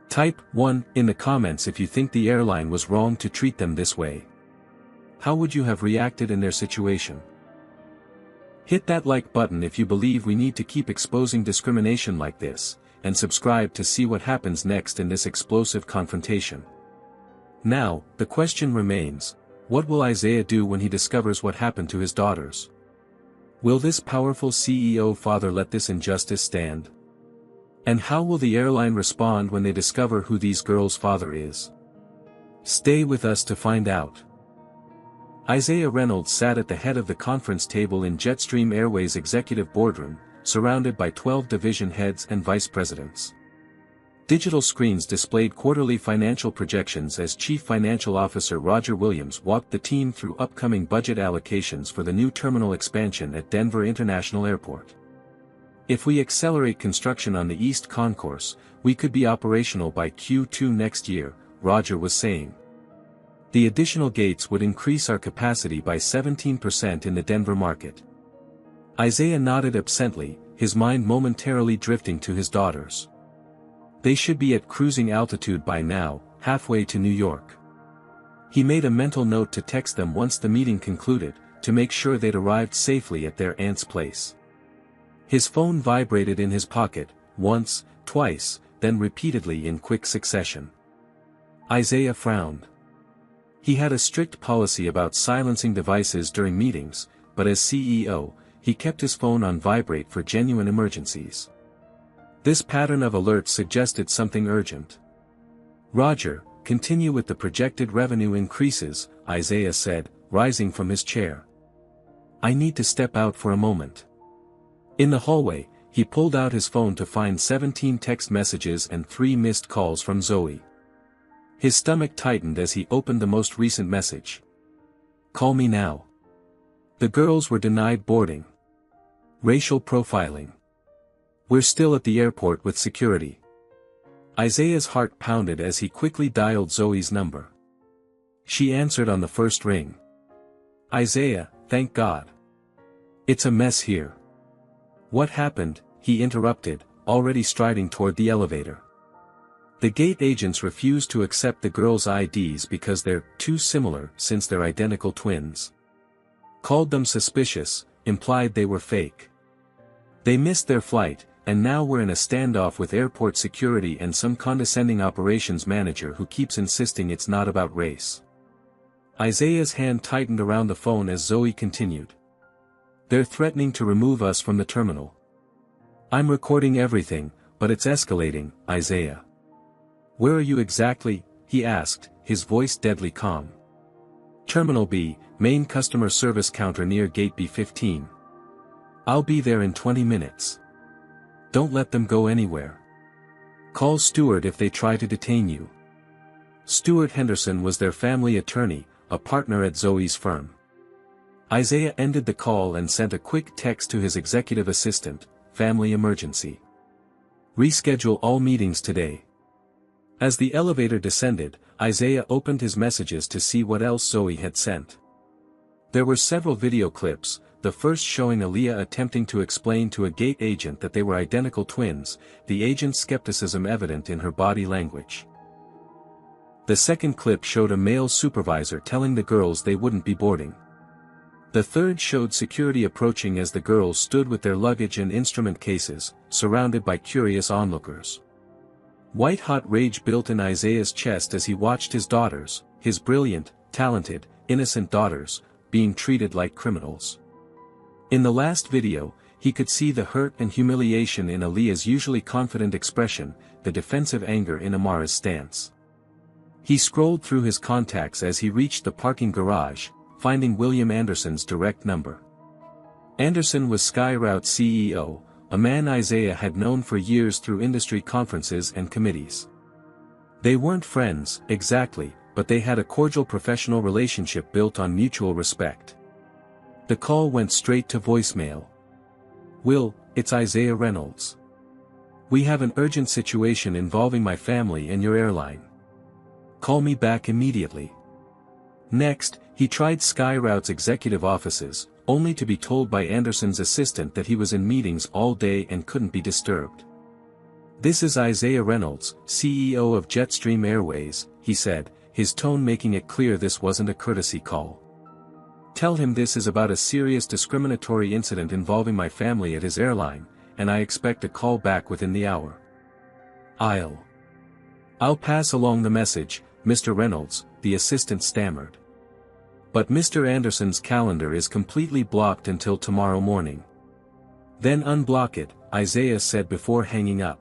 Type 1 in the comments if you think the airline was wrong to treat them this way. How would you have reacted in their situation? Hit that like button if you believe we need to keep exposing discrimination like this, and subscribe to see what happens next in this explosive confrontation. Now, the question remains, what will Isaiah do when he discovers what happened to his daughters? Will this powerful CEO father let this injustice stand? And how will the airline respond when they discover who these girls' father is? Stay with us to find out. Isaiah Reynolds sat at the head of the conference table in Jetstream Airways' executive boardroom, surrounded by 12 division heads and vice presidents. Digital screens displayed quarterly financial projections as Chief Financial Officer Roger Williams walked the team through upcoming budget allocations for the new terminal expansion at Denver International Airport. If we accelerate construction on the East Concourse, we could be operational by Q2 next year, Roger was saying. The additional gates would increase our capacity by 17% in the Denver market. Isaiah nodded absently, his mind momentarily drifting to his daughters. They should be at cruising altitude by now, halfway to New York. He made a mental note to text them once the meeting concluded, to make sure they'd arrived safely at their aunt's place. His phone vibrated in his pocket, once, twice, then repeatedly in quick succession. Isaiah frowned. He had a strict policy about silencing devices during meetings, but as CEO, he kept his phone on vibrate for genuine emergencies. This pattern of alerts suggested something urgent. Roger, continue with the projected revenue increases, Isaiah said, rising from his chair. I need to step out for a moment. In the hallway, he pulled out his phone to find 17 text messages and 3 missed calls from Zoe. His stomach tightened as he opened the most recent message. Call me now. The girls were denied boarding. Racial profiling. We're still at the airport with security. Isaiah's heart pounded as he quickly dialed Zoe's number. She answered on the first ring. Isaiah, thank God. It's a mess here. What happened? He interrupted, already striding toward the elevator. The gate agents refused to accept the girls' IDs because they're too similar since they're identical twins. Called them suspicious, implied they were fake. They missed their flight, and now we're in a standoff with airport security and some condescending operations manager who keeps insisting it's not about race. Isaiah's hand tightened around the phone as Zoe continued. They're threatening to remove us from the terminal. I'm recording everything, but it's escalating, Isaiah. Where are you exactly? He asked, his voice deadly calm. Terminal B, main customer service counter near gate B15. I'll be there in 20 minutes. Don't let them go anywhere. Call Stewart if they try to detain you. Stuart Henderson was their family attorney, a partner at Zoe's firm. Isaiah ended the call and sent a quick text to his executive assistant, family emergency. Reschedule all meetings today. As the elevator descended, Isaiah opened his messages to see what else Zoe had sent. There were several video clips, the first showing Aaliyah attempting to explain to a gate agent that they were identical twins, the agent's skepticism evident in her body language. The second clip showed a male supervisor telling the girls they wouldn't be boarding. The third showed security approaching as the girls stood with their luggage and instrument cases, surrounded by curious onlookers. White-hot rage built in Isaiah's chest as he watched his daughters, his brilliant, talented, innocent daughters, being treated like criminals. In the last video, he could see the hurt and humiliation in Aaliyah's usually confident expression, the defensive anger in Amara's stance. He scrolled through his contacts as he reached the parking garage, finding William Anderson's direct number. Anderson was SkyRoute's CEO, a man Isaiah had known for years through industry conferences and committees. They weren't friends, exactly, but they had a cordial professional relationship built on mutual respect. The call went straight to voicemail. "Will, it's Isaiah Reynolds. We have an urgent situation involving my family and your airline. Call me back immediately." Next, he tried SkyRoute's executive offices, only to be told by Anderson's assistant that he was in meetings all day and couldn't be disturbed. "This is Isaiah Reynolds, CEO of Jetstream Airways," he said, his tone making it clear this wasn't a courtesy call. "Tell him this is about a serious discriminatory incident involving my family at his airline, and I expect a call back within the hour." I'll pass along the message, Mr. Reynolds," the assistant stammered. "But Mr. Anderson's calendar is completely blocked until tomorrow morning." "Then unblock it," Isaiah said before hanging up.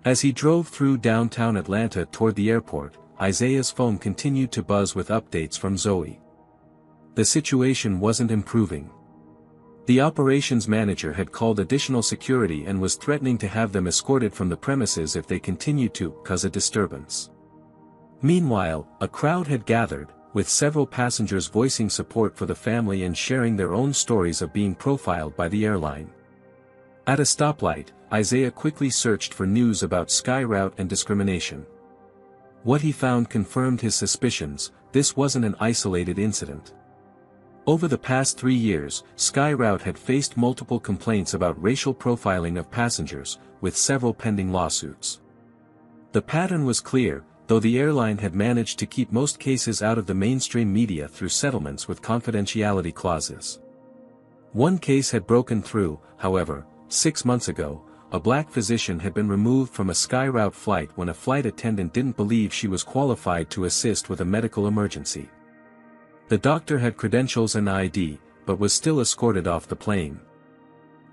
As he drove through downtown Atlanta toward the airport, Isaiah's phone continued to buzz with updates from Zoe. The situation wasn't improving. The operations manager had called additional security and was threatening to have them escorted from the premises if they continued to cause a disturbance. Meanwhile, a crowd had gathered, with several passengers voicing support for the family and sharing their own stories of being profiled by the airline. At a stoplight, Isaiah quickly searched for news about SkyRoute and discrimination. What he found confirmed his suspicions: this wasn't an isolated incident. Over the past 3 years, SkyRoute had faced multiple complaints about racial profiling of passengers, with several pending lawsuits. The pattern was clear, though the airline had managed to keep most cases out of the mainstream media through settlements with confidentiality clauses. One case had broken through, however. 6 months ago, a black physician had been removed from a SkyRoute flight when a flight attendant didn't believe she was qualified to assist with a medical emergency. The doctor had credentials and ID, but was still escorted off the plane.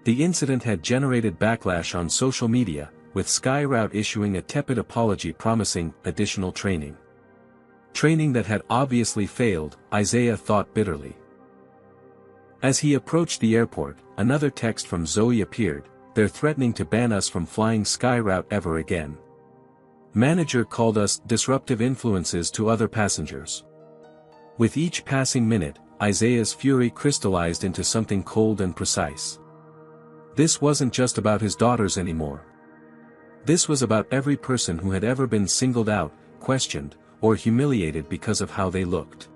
The incident had generated backlash on social media, with SkyRoute issuing a tepid apology promising additional training. Training that had obviously failed, Isaiah thought bitterly. As he approached the airport, another text from Zoe appeared: "They're threatening to ban us from flying SkyRoute ever again. Manager called us disruptive influences to other passengers." With each passing minute, Isaiah's fury crystallized into something cold and precise. This wasn't just about his daughters anymore. This was about every person who had ever been singled out, questioned, or humiliated because of how they looked.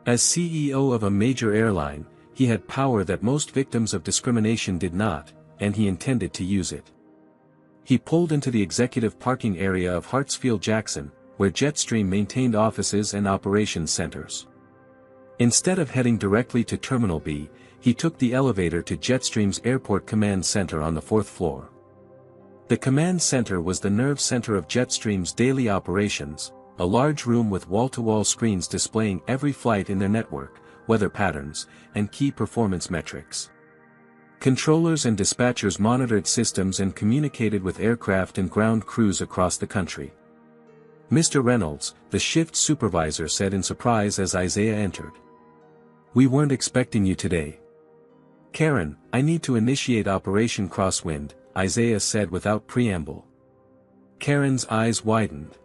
As CEO of a major airline, he had power that most victims of discrimination did not, and he intended to use it. He pulled into the executive parking area of Hartsfield-Jackson, where Jetstream maintained offices and operations centers. Instead of heading directly to Terminal B, he took the elevator to Jetstream's Airport Command Center on the 4th floor. The command center was the nerve center of Jetstream's daily operations, a large room with wall-to-wall screens displaying every flight in their network, weather patterns, and key performance metrics. Controllers and dispatchers monitored systems and communicated with aircraft and ground crews across the country. "Mr. Reynolds," the shift supervisor said in surprise as Isaiah entered. "We weren't expecting you today." "Karen, I need to initiate Operation Crosswind," Isaiah said without preamble. Karen's eyes widened.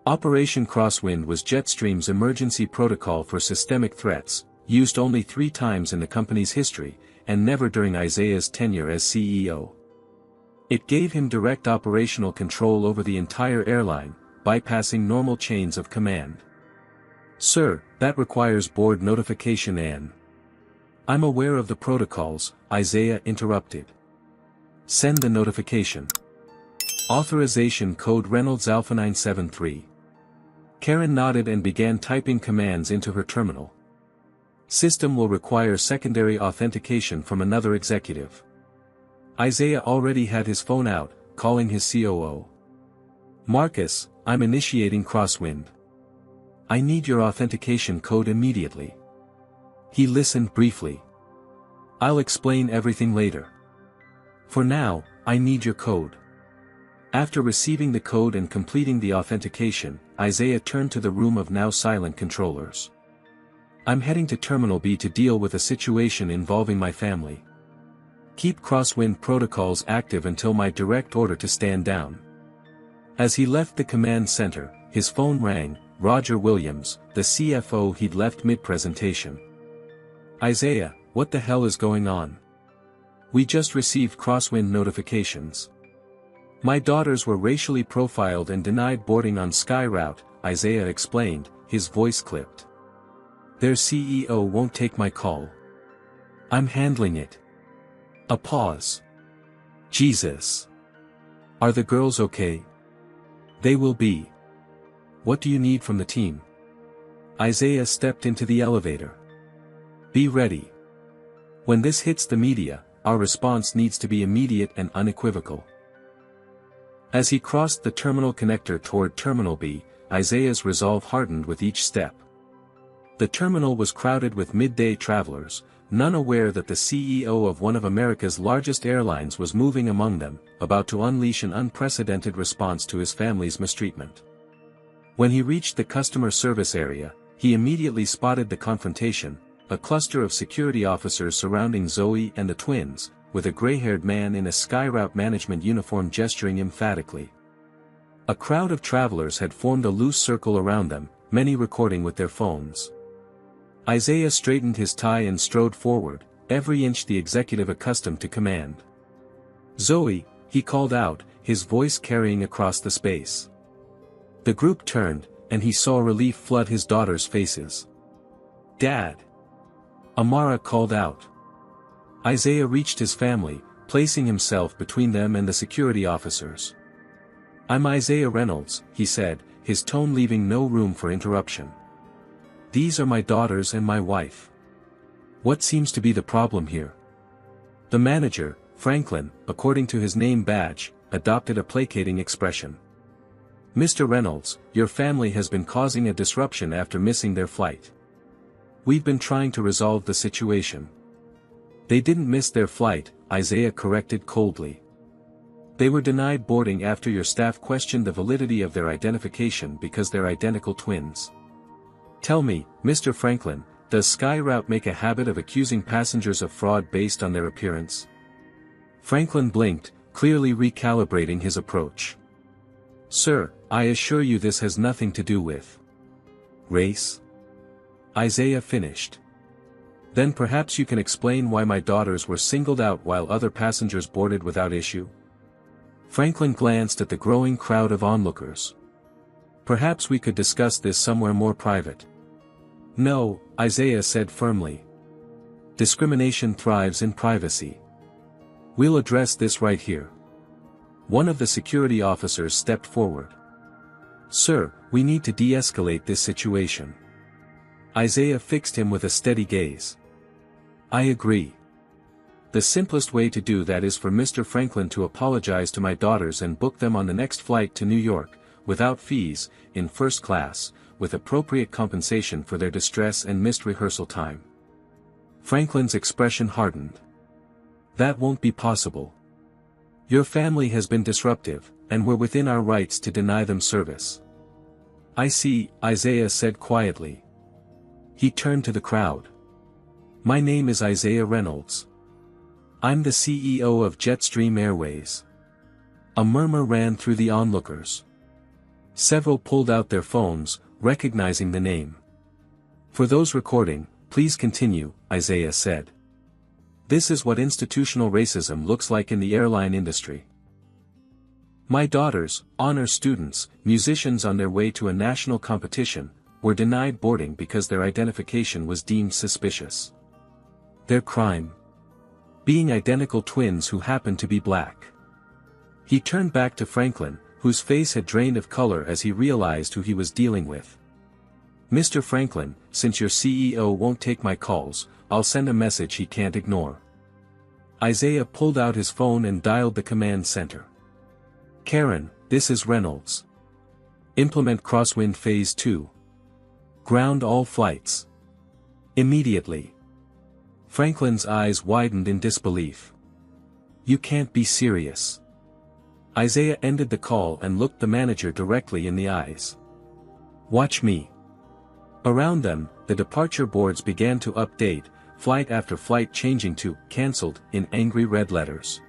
Operation Crosswind was Jetstream's emergency protocol for systemic threats, used only 3 times in the company's history, and never during Isaiah's tenure as CEO. It gave him direct operational control over the entire airline, bypassing normal chains of command. "Sir, that requires board notification and..." I'm aware of the protocols, Isaiah interrupted. Send the notification. Authorization code Reynolds Alpha 973. Karen nodded and began typing commands into her terminal. System will require secondary authentication from another executive. Isaiah already had his phone out, calling his COO. Marcus, I'm initiating crosswind. I need your authentication code immediately. He listened briefly. I'll explain everything later. For now, I need your code. After receiving the code and completing the authentication, Isaiah turned to the room of now silent controllers. I'm heading to Terminal B to deal with a situation involving my family. Keep crosswind protocols active until my direct order to stand down. As he left the command center, his phone rang. Roger Williams, the CFO, he'd left mid-presentation. Isaiah, what the hell is going on? We just received crosswind notifications. My daughters were racially profiled and denied boarding on SkyRoute, Isaiah explained, his voice clipped. Their CEO won't take my call. I'm handling it. A pause. Jesus. Are the girls okay? They will be. What do you need from the team? Isaiah stepped into the elevator. Be ready. When this hits the media, our response needs to be immediate and unequivocal. As he crossed the terminal connector toward Terminal B, Isaiah's resolve hardened with each step. The terminal was crowded with midday travelers, none aware that the CEO of one of America's largest airlines was moving among them, about to unleash an unprecedented response to his family's mistreatment. When he reached the customer service area, he immediately spotted the confrontation, a cluster of security officers surrounding Zoe and the twins, with a gray-haired man in a SkyRoute management uniform gesturing emphatically. A crowd of travelers had formed a loose circle around them, many recording with their phones. Isaiah straightened his tie and strode forward, every inch the executive accustomed to command. Zoe, he called out, his voice carrying across the space. The group turned, and he saw relief flood his daughters' faces. Dad! Amara called out. Isaiah reached his family, placing himself between them and the security officers. I'm Isaiah Reynolds, he said, his tone leaving no room for interruption. These are my daughters and my wife. What seems to be the problem here? The manager, Franklin, according to his name badge, adopted a placating expression. Mr. Reynolds, your family has been causing a disruption after missing their flight. We've been trying to resolve the situation. They didn't miss their flight, Isaiah corrected coldly. They were denied boarding after your staff questioned the validity of their identification because they're identical twins. Tell me, Mr. Franklin, does SkyRoute make a habit of accusing passengers of fraud based on their appearance? Franklin blinked, clearly recalibrating his approach. Sir, I assure you this has nothing to do with race. Isaiah finished. Then perhaps you can explain why my daughters were singled out while other passengers boarded without issue? Franklin glanced at the growing crowd of onlookers. Perhaps we could discuss this somewhere more private. No, Isaiah said firmly. Discrimination thrives in privacy. We'll address this right here. One of the security officers stepped forward. Sir, we need to de-escalate this situation. Isaiah fixed him with a steady gaze. I agree. The simplest way to do that is for Mr. Franklin to apologize to my daughters and book them on the next flight to New York, without fees, in first class, with appropriate compensation for their distress and missed rehearsal time. Franklin's expression hardened. That won't be possible. Your family has been disruptive, and we're within our rights to deny them service. I see, Isaiah said quietly. He turned to the crowd. My name is Isaiah Reynolds. I'm the CEO of Jetstream Airways. A murmur ran through the onlookers. Several pulled out their phones, recognizing the name. For those recording, please continue, Isaiah said. This is what institutional racism looks like in the airline industry. My daughters, honor students, musicians on their way to a national competition, were denied boarding because their identification was deemed suspicious. Their crime? Being identical twins who happened to be black. He turned back to Franklin, whose face had drained of color as he realized who he was dealing with. "Mr. Franklin, since your CEO won't take my calls, I'll send a message he can't ignore." Isaiah pulled out his phone and dialed the command center. "Karen, this is Reynolds. Implement Crosswind Phase 2. Ground all flights. Immediately." Franklin's eyes widened in disbelief. "You can't be serious." Isaiah ended the call and looked the manager directly in the eyes. "Watch me." Around them, the departure boards began to update, flight after flight changing to "cancelled" in angry red letters.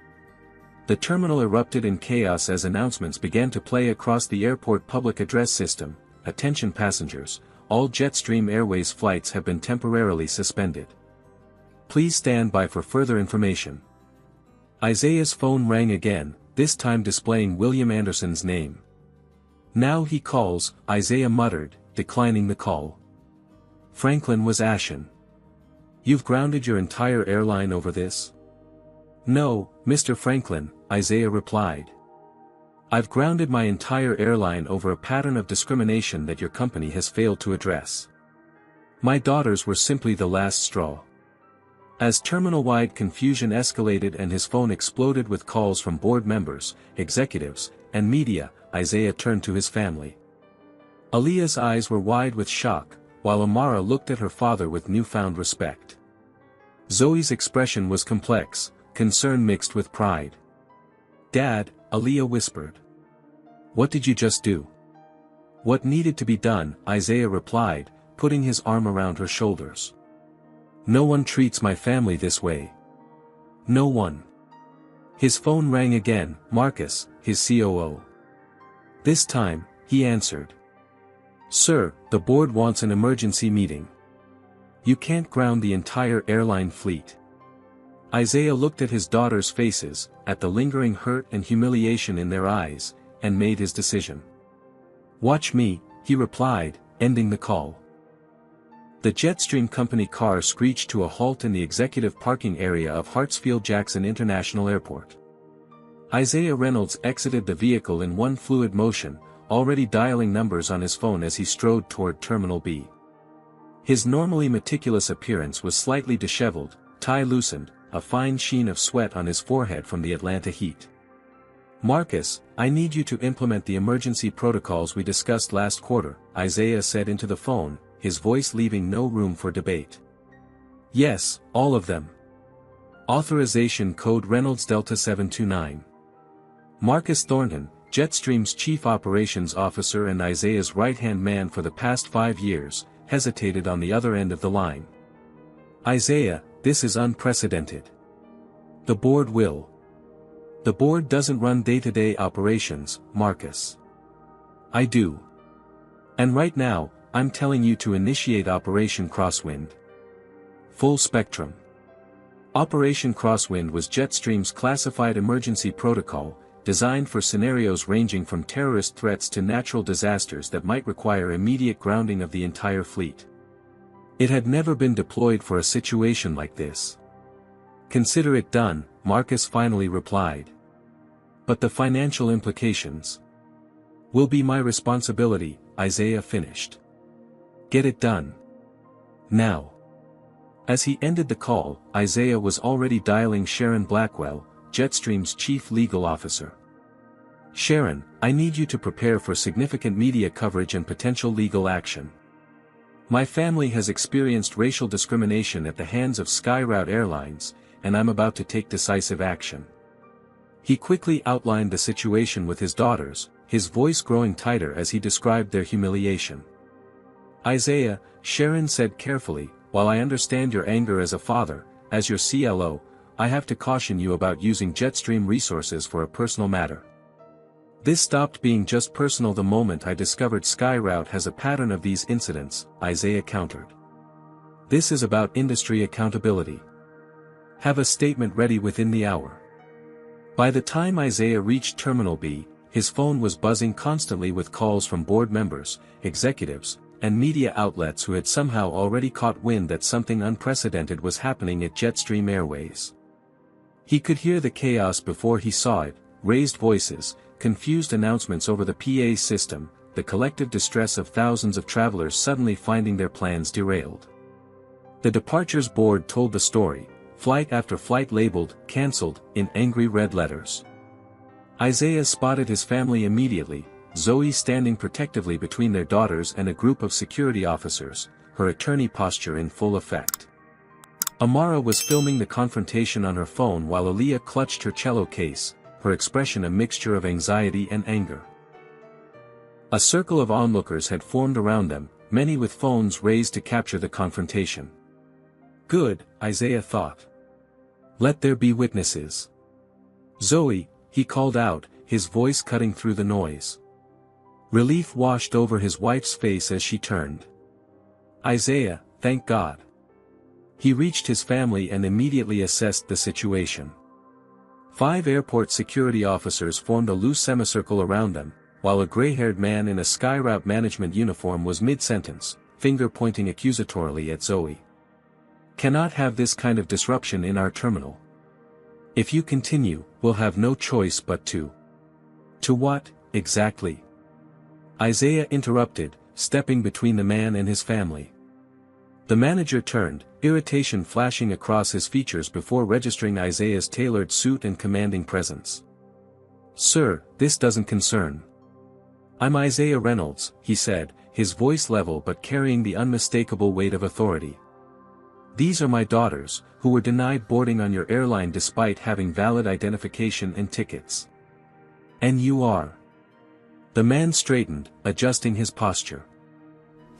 The terminal erupted in chaos as announcements began to play across the airport public address system. "Attention passengers, all Jetstream Airways flights have been temporarily suspended. Please stand by for further information." Isaiah's phone rang again, this time displaying William Anderson's name. "Now he calls," Isaiah muttered, declining the call. Franklin was ashen. "You've grounded your entire airline over this?" "No, Mr. Franklin," Isaiah replied. "I've grounded my entire airline over a pattern of discrimination that your company has failed to address. My daughters were simply the last straw." As terminal-wide confusion escalated and his phone exploded with calls from board members, executives, and media, Isaiah turned to his family. Aaliyah's eyes were wide with shock, while Amara looked at her father with newfound respect. Zoe's expression was complex, concern mixed with pride. "Dad," Aaliyah whispered. "What did you just do?" "What needed to be done," Isaiah replied, putting his arm around her shoulders. "No one treats my family this way. No one." His phone rang again, Marcus, his COO. This time, he answered. "Sir, the board wants an emergency meeting. You can't ground the entire airline fleet." Isaiah looked at his daughters' faces, at the lingering hurt and humiliation in their eyes, and made his decision. "Watch me," he replied, ending the call. The Jetstream company car screeched to a halt in the executive parking area of Hartsfield-Jackson International Airport. Isaiah Reynolds exited the vehicle in one fluid motion, already dialing numbers on his phone as he strode toward Terminal B. His normally meticulous appearance was slightly disheveled, tie loosened, a fine sheen of sweat on his forehead from the Atlanta heat. "Marcus, I need you to implement the emergency protocols we discussed last quarter," Isaiah said into the phone, his voice leaving no room for debate. "Yes, all of them. Authorization code Reynolds Delta 729. Marcus Thornton, Jetstream's chief operations officer and Isaiah's right-hand man for the past 5 years, hesitated on the other end of the line. "Isaiah, this is unprecedented. The board will." "The board doesn't run day-to-day operations, Marcus. I do. And right now, I'm telling you to initiate Operation Crosswind. Full spectrum." Operation Crosswind was Jetstream's classified emergency protocol, designed for scenarios ranging from terrorist threats to natural disasters that might require immediate grounding of the entire fleet. It had never been deployed for a situation like this. "Consider it done," Marcus finally replied. "But the financial implications will be my responsibility," Isaiah finished. "Get it done. Now." As he ended the call, Isaiah was already dialing Sharon Blackwell, Jetstream's chief legal officer. "Sharon, I need you to prepare for significant media coverage and potential legal action. My family has experienced racial discrimination at the hands of SkyRoute Airlines, and I'm about to take decisive action." He quickly outlined the situation with his daughters, his voice growing tighter as he described their humiliation. "Isaiah," Sharon said carefully, "while I understand your anger as a father, as your CLO, I have to caution you about using Jetstream resources for a personal matter. This stopped being just personal the moment I discovered SkyRoute has a pattern of these incidents," Isaiah countered. "This is about industry accountability. Have a statement ready within the hour." By the time Isaiah reached Terminal B, his phone was buzzing constantly with calls from board members, executives, and media outlets who had somehow already caught wind that something unprecedented was happening at Jetstream Airways. He could hear the chaos before he saw it, raised voices, confused announcements over the PA system, the collective distress of thousands of travelers suddenly finding their plans derailed. The departures board told the story, flight after flight labeled, "Cancelled," in angry red letters. Isaiah spotted his family immediately, Zoe standing protectively between their daughters and a group of security officers, her attorney posture in full effect. Amara was filming the confrontation on her phone while Aaliyah clutched her cello case, her expression a mixture of anxiety and anger. A circle of onlookers had formed around them, many with phones raised to capture the confrontation. Good, Isaiah thought. Let there be witnesses. Zoe, he called out, his voice cutting through the noise. Relief washed over his wife's face as she turned. Isaiah, thank God. He reached his family and immediately assessed the situation. 5 airport security officers formed a loose semicircle around them, while a gray-haired man in a SkyRoute management uniform was mid-sentence, finger pointing accusatorily at Zoe. Cannot have this kind of disruption in our terminal. If you continue, we'll have no choice but to. To what, exactly? Isaiah interrupted, stepping between the man and his family. The manager turned, irritation flashing across his features before registering Isaiah's tailored suit and commanding presence. Sir, this doesn't concern. I'm Isaiah Reynolds, he said, his voice level but carrying the unmistakable weight of authority. These are my daughters, who were denied boarding on your airline despite having valid identification and tickets. And you are. The man straightened, adjusting his posture.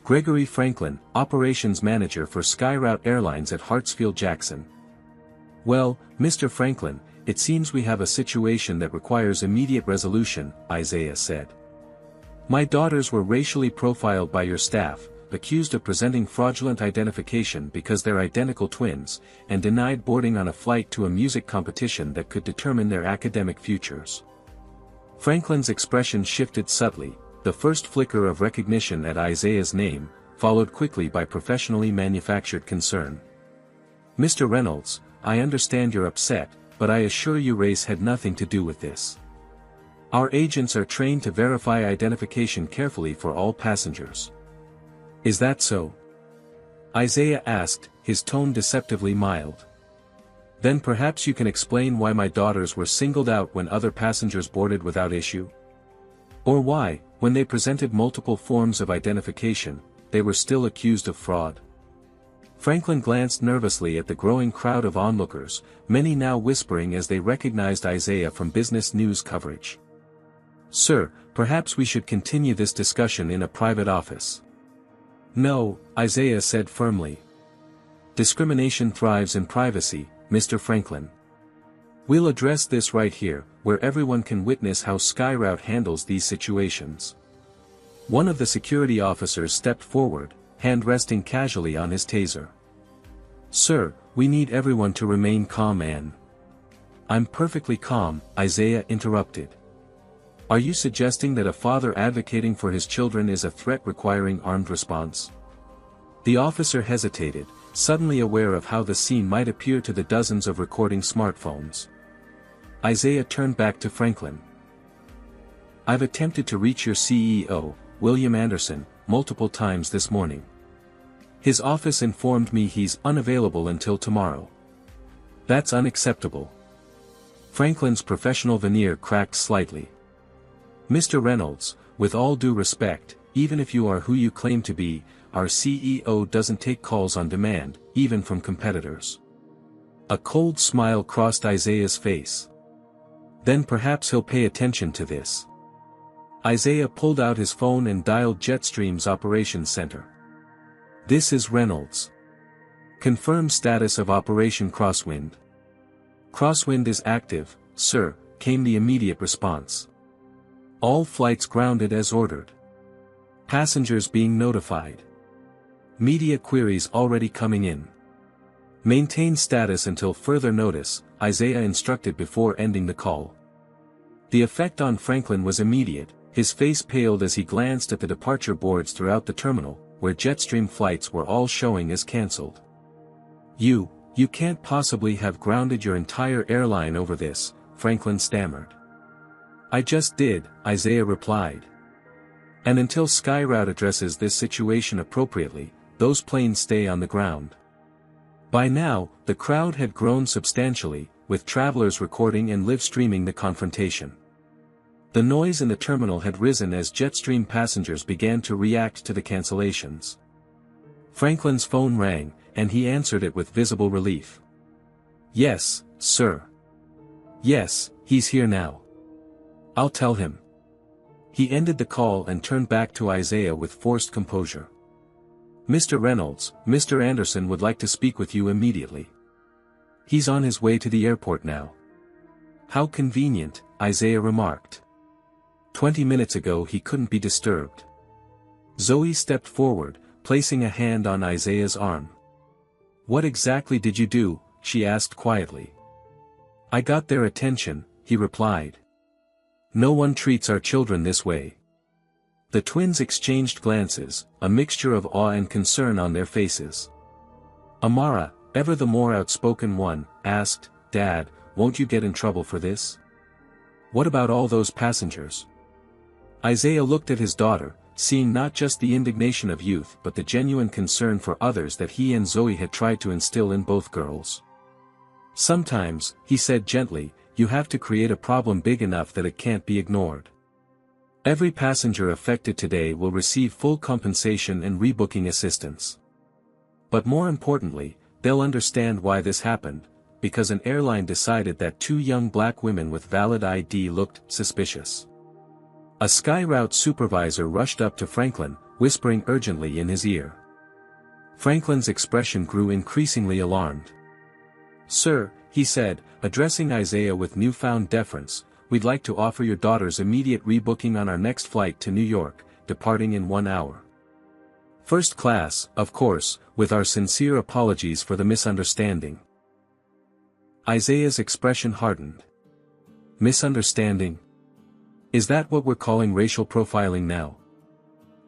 Gregory Franklin, operations manager for SkyRoute Airlines at Hartsfield-Jackson. Well, Mr. Franklin, it seems we have a situation that requires immediate resolution, Isaiah said. My daughters were racially profiled by your staff, accused of presenting fraudulent identification because they're identical twins, and denied boarding on a flight to a music competition that could determine their academic futures. Franklin's expression shifted subtly, the first flicker of recognition at Isaiah's name, followed quickly by professionally manufactured concern. Mr. Reynolds, I understand you're upset, but I assure you race had nothing to do with this. Our agents are trained to verify identification carefully for all passengers. Is that so? Isaiah asked, his tone deceptively mild. Then perhaps you can explain why my daughters were singled out when other passengers boarded without issue? Or why, when they presented multiple forms of identification, they were still accused of fraud? Franklin glanced nervously at the growing crowd of onlookers, many now whispering as they recognized Isaiah from business news coverage. Sir, perhaps we should continue this discussion in a private office. No, Isaiah said firmly. Discrimination thrives in privacy, Mr. Franklin. We'll address this right here, where everyone can witness how SkyRoute handles these situations. One of the security officers stepped forward, hand resting casually on his taser. Sir, we need everyone to remain calm and... I'm perfectly calm, Isaiah interrupted. Are you suggesting that a father advocating for his children is a threat requiring armed response? The officer hesitated, suddenly aware of how the scene might appear to the dozens of recording smartphones. Isaiah turned back to Franklin. I've attempted to reach your CEO, William Anderson, multiple times this morning. His office informed me he's unavailable until tomorrow. That's unacceptable. Franklin's professional veneer cracked slightly. Mr. Reynolds, with all due respect, even if you are who you claim to be, our CEO doesn't take calls on demand, even from competitors. A cold smile crossed Isaiah's face. Then perhaps he'll pay attention to this. Isaiah pulled out his phone and dialed Jetstream's operations center. This is Reynolds. Confirm status of Operation Crosswind. Crosswind is active, sir, came the immediate response. All flights grounded as ordered. Passengers being notified. Media queries already coming in. Maintain status until further notice, Isaiah instructed before ending the call. The effect on Franklin was immediate, his face paled as he glanced at the departure boards throughout the terminal, where where Jetstream flights were all showing as cancelled. You can't possibly have grounded your entire airline over this, Franklin stammered. I just did, Isaiah replied. And until SkyRoute addresses this situation appropriately, those planes stay on the ground. By now, the crowd had grown substantially, with travelers recording and live-streaming the confrontation. The noise in the terminal had risen as Jetstream passengers began to react to the cancellations. Franklin's phone rang, and he answered it with visible relief. Yes, sir. Yes, he's here now. I'll tell him. He ended the call and turned back to Isaiah with forced composure. Mr. Reynolds, Mr. Anderson would like to speak with you immediately. He's on his way to the airport now. How convenient, Isaiah remarked. 20 minutes ago he couldn't be disturbed. Zoe stepped forward, placing a hand on Isaiah's arm. What exactly did you do? She asked quietly. I got their attention, he replied. No one treats our children this way. The twins exchanged glances, a mixture of awe and concern on their faces. Amara, ever the more outspoken one, asked, Dad, won't you get in trouble for this? What about all those passengers? Isaiah looked at his daughter, seeing not just the indignation of youth but the genuine concern for others that he and Zoe had tried to instill in both girls. Sometimes, he said gently, you have to create a problem big enough that it can't be ignored. Every passenger affected today will receive full compensation and rebooking assistance. But more importantly, they'll understand why this happened, because an airline decided that two young black women with valid ID looked suspicious. A SkyRoute supervisor rushed up to Franklin, whispering urgently in his ear. Franklin's expression grew increasingly alarmed. Sir, he said, addressing Isaiah with newfound deference, we'd like to offer your daughters immediate rebooking on our next flight to New York, departing in 1 hour. First class, of course, with our sincere apologies for the misunderstanding. Isaiah's expression hardened. Misunderstanding? Is that what we're calling racial profiling now?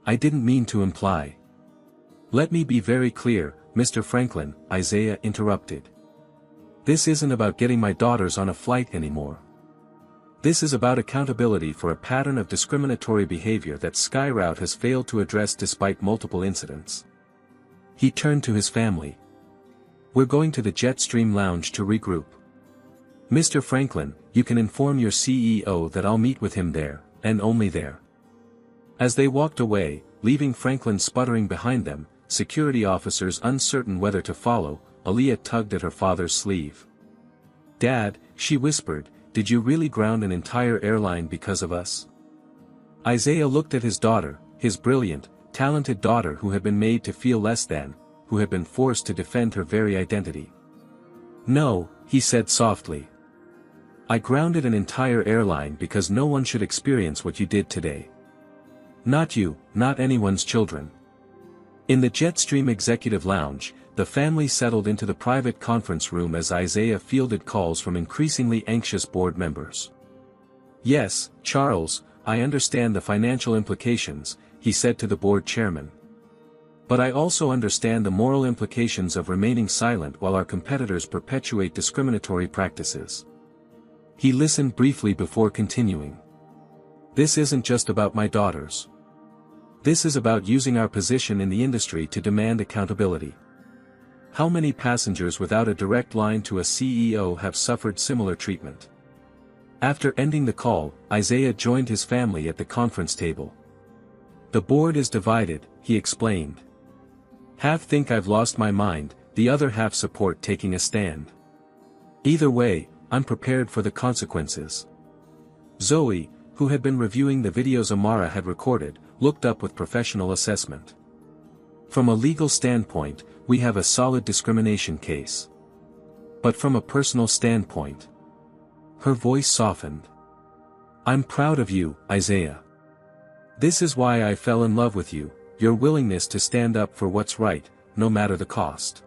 I didn't mean to imply. Let me be very clear, Mr. Franklin, Isaiah interrupted. This isn't about getting my daughters on a flight anymore. This is about accountability for a pattern of discriminatory behavior that SkyRoute has failed to address despite multiple incidents. He turned to his family. We're going to the Jetstream lounge to regroup. Mr. Franklin, you can inform your CEO that I'll meet with him there, and only there. As they walked away, leaving Franklin sputtering behind them, security officers uncertain whether to follow, Aaliyah tugged at her father's sleeve. Dad, she whispered, did you really ground an entire airline because of us? Isaiah looked at his daughter, his brilliant, talented daughter who had been made to feel less than, who had been forced to defend her very identity. No, he said softly. I grounded an entire airline because no one should experience what you did today. Not you, not anyone's children. In the Jetstream executive lounge, the family settled into the private conference room as Isaiah fielded calls from increasingly anxious board members. Yes, Charles, I understand the financial implications, he said to the board chairman. But I also understand the moral implications of remaining silent while our competitors perpetuate discriminatory practices. He listened briefly before continuing. This isn't just about my daughters. This is about using our position in the industry to demand accountability. How many passengers without a direct line to a CEO have suffered similar treatment? After ending the call, Isaiah joined his family at the conference table. The board is divided, he explained. Half think I've lost my mind, the other half support taking a stand. Either way, I'm prepared for the consequences. Zoe, who had been reviewing the videos Amara had recorded, looked up with professional assessment. From a legal standpoint, we have a solid discrimination case. But from a personal standpoint. Her voice softened. I'm proud of you, Isaiah. This is why I fell in love with you, your willingness to stand up for what's right, no matter the cost.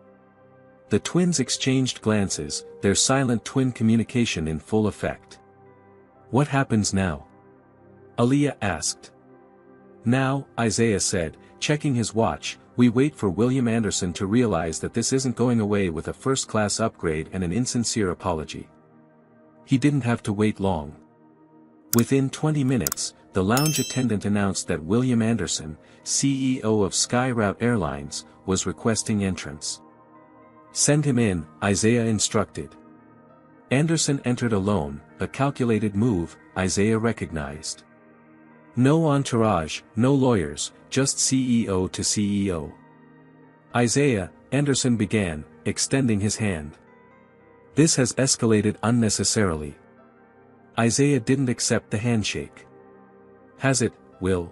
The twins exchanged glances, their silent twin communication in full effect. What happens now? Aaliyah asked. Now, Isaiah said, checking his watch, We wait for William Anderson to realize that this isn't going away with a first-class upgrade and an insincere apology. He didn't have to wait long. Within 20 minutes, the lounge attendant announced that William Anderson, CEO of SkyRoute Airlines, was requesting entrance. "Send him in," Isaiah instructed. Anderson entered alone, a calculated move, Isaiah recognized. No entourage, no lawyers, just CEO to CEO. "Isaiah," Anderson began, extending his hand. "This has escalated unnecessarily." Isaiah didn't accept the handshake. "Has it, Will?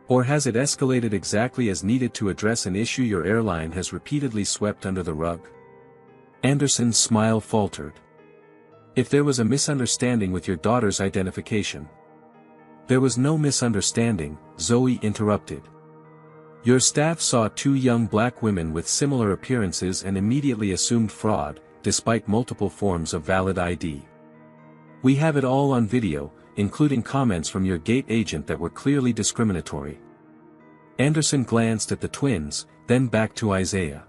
Or has it escalated exactly as needed to address an issue your airline has repeatedly swept under the rug?" Anderson's smile faltered. "If there was a misunderstanding with your daughter's identification." "There was no misunderstanding," Zoe interrupted. "Your staff saw two young black women with similar appearances and immediately assumed fraud, despite multiple forms of valid ID. We have it all on video, including comments from your gate agent that were clearly discriminatory." Anderson glanced at the twins, then back to Isaiah.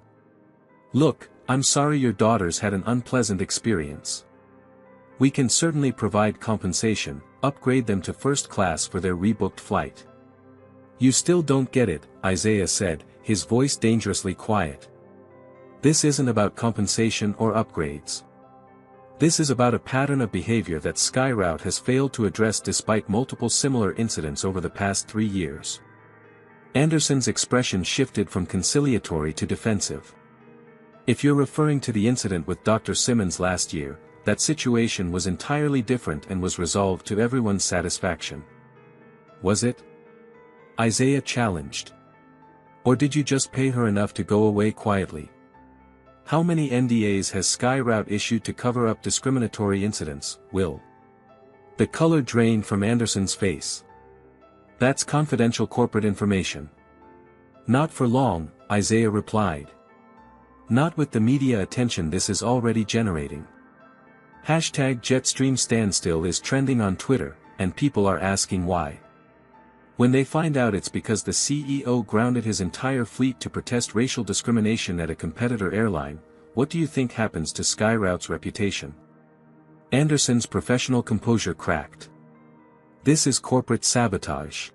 "Look, I'm sorry your daughters had an unpleasant experience. We can certainly provide compensation, upgrade them to first class for their rebooked flight." "You still don't get it," Isaiah said, his voice dangerously quiet. "This isn't about compensation or upgrades. This is about a pattern of behavior that SkyRoute has failed to address despite multiple similar incidents over the past 3 years." Anderson's expression shifted from conciliatory to defensive. "If you're referring to the incident with Dr. Simmons last year, that situation was entirely different and was resolved to everyone's satisfaction." "Was it?" Isaiah challenged. "Or did you just pay her enough to go away quietly? How many NDAs has SkyRoute issued to cover up discriminatory incidents, Will?" The color drained from Anderson's face. "That's confidential corporate information." "Not for long," Isaiah replied. "Not with the media attention this is already generating. #Jetstream standstill is trending on Twitter, and people are asking why. When they find out it's because the CEO grounded his entire fleet to protest racial discrimination at a competitor airline, what do you think happens to SkyRoute's reputation?" Anderson's professional composure cracked. "This is corporate sabotage.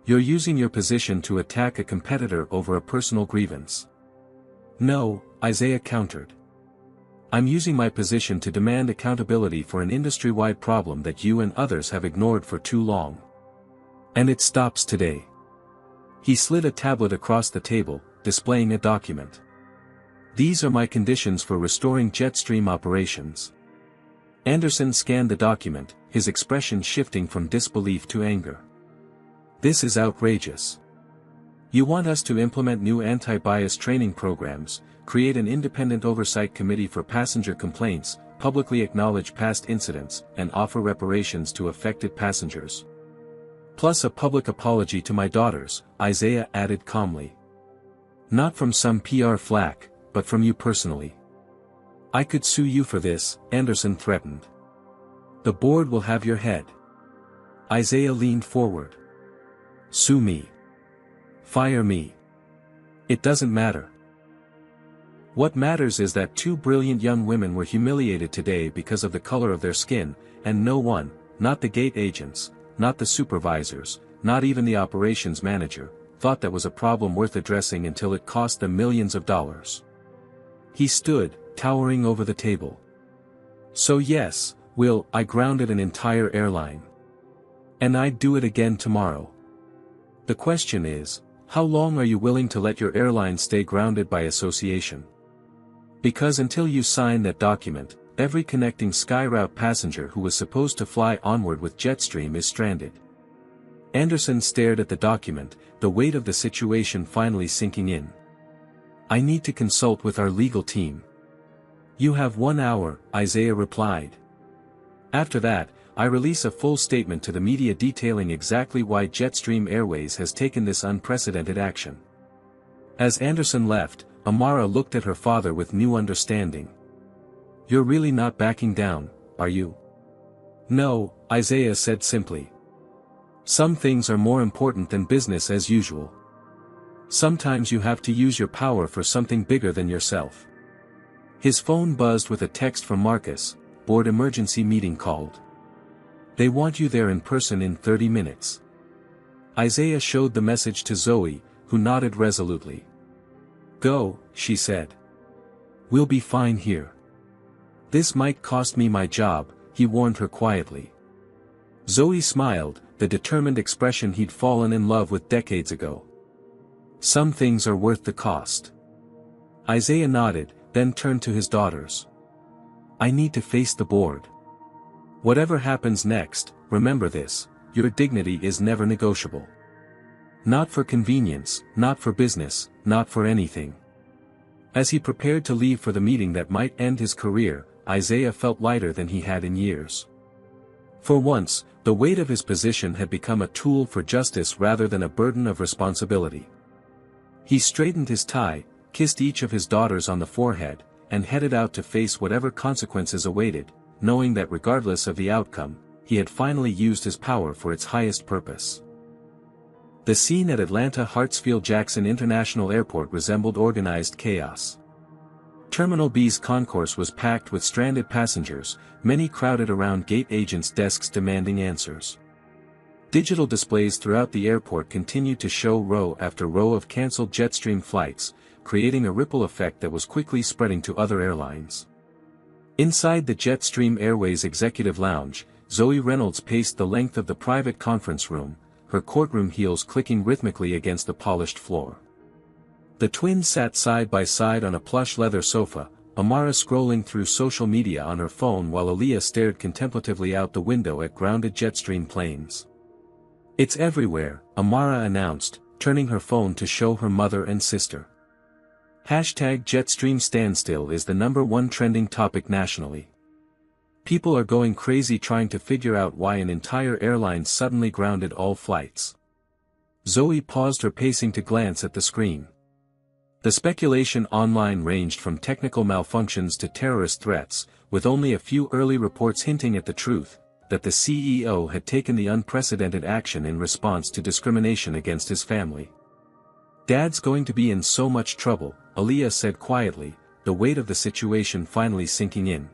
You're using your position to attack a competitor over a personal grievance." "No," Isaiah countered. "I'm using my position to demand accountability for an industry-wide problem that you and others have ignored for too long. And it stops today." He slid a tablet across the table, displaying a document. "These are my conditions for restoring Jetstream operations." Anderson scanned the document, his expression shifting from disbelief to anger. "This is outrageous. You want us to implement new anti-bias training programs, create an independent oversight committee for passenger complaints, publicly acknowledge past incidents, and offer reparations to affected passengers. Plus a public apology to my daughters," Isaiah added calmly. "Not from some PR flack, but from you personally. I could sue you for this," Anderson threatened. "The board will have your head." Isaiah leaned forward. "Sue me. Fire me. It doesn't matter. What matters is that 2 brilliant young women were humiliated today because of the color of their skin, and no one, not the gate agents, not the supervisors, not even the operations manager, thought that was a problem worth addressing until it cost them millions of dollars." He stood, towering over the table. "So yes, Will, I grounded an entire airline. And I'd do it again tomorrow. The question is, how long are you willing to let your airline stay grounded by association? Because until you sign that document, every connecting SkyRoute passenger who was supposed to fly onward with Jetstream is stranded." Anderson stared at the document, the weight of the situation finally sinking in. "I need to consult with our legal team." "You have 1 hour," Isaiah replied. "After that, I release a full statement to the media detailing exactly why Jetstream Airways has taken this unprecedented action." As Anderson left, Amara looked at her father with new understanding. "You're really not backing down, are you?" "No," Isaiah said simply. "Some things are more important than business as usual. Sometimes you have to use your power for something bigger than yourself. His phone buzzed with a text from Marcus, board emergency meeting called. They want you there in person in 30 minutes. Isaiah showed the message to Zoe, who nodded resolutely. Go, she said. We'll be fine here. This might cost me my job, he warned her quietly. Zoe smiled, the determined expression he'd fallen in love with decades ago. Some things are worth the cost. Isaiah nodded, then turned to his daughters. I need to face the board. Whatever happens next, remember this, your dignity is never negotiable. Not for convenience, not for business, not for anything. As he prepared to leave for the meeting that might end his career, Isaiah felt lighter than he had in years. For once, the weight of his position had become a tool for justice rather than a burden of responsibility. He straightened his tie, kissed each of his daughters on the forehead, and headed out to face whatever consequences awaited, knowing that regardless of the outcome, he had finally used his power for its highest purpose. The scene at Atlanta Hartsfield-Jackson International Airport resembled organized chaos. Terminal B's concourse was packed with stranded passengers, many crowded around gate agents' desks demanding answers. Digital displays throughout the airport continued to show row after row of cancelled Jetstream flights, creating a ripple effect that was quickly spreading to other airlines. Inside the Jetstream Airways executive lounge, Zoe Reynolds paced the length of the private conference room, her courtroom heels clicking rhythmically against the polished floor. The twins sat side by side on a plush leather sofa, Amara scrolling through social media on her phone while Aaliyah stared contemplatively out the window at grounded Jetstream planes. It's everywhere, Amara announced, turning her phone to show her mother and sister. #Jetstream standstill is the #1 trending topic nationally. People are going crazy trying to figure out why an entire airline suddenly grounded all flights. Zoe paused her pacing to glance at the screen. The speculation online ranged from technical malfunctions to terrorist threats, with only a few early reports hinting at the truth, that the CEO had taken the unprecedented action in response to discrimination against his family. Dad's going to be in so much trouble, Aaliyah said quietly, the weight of the situation finally sinking in.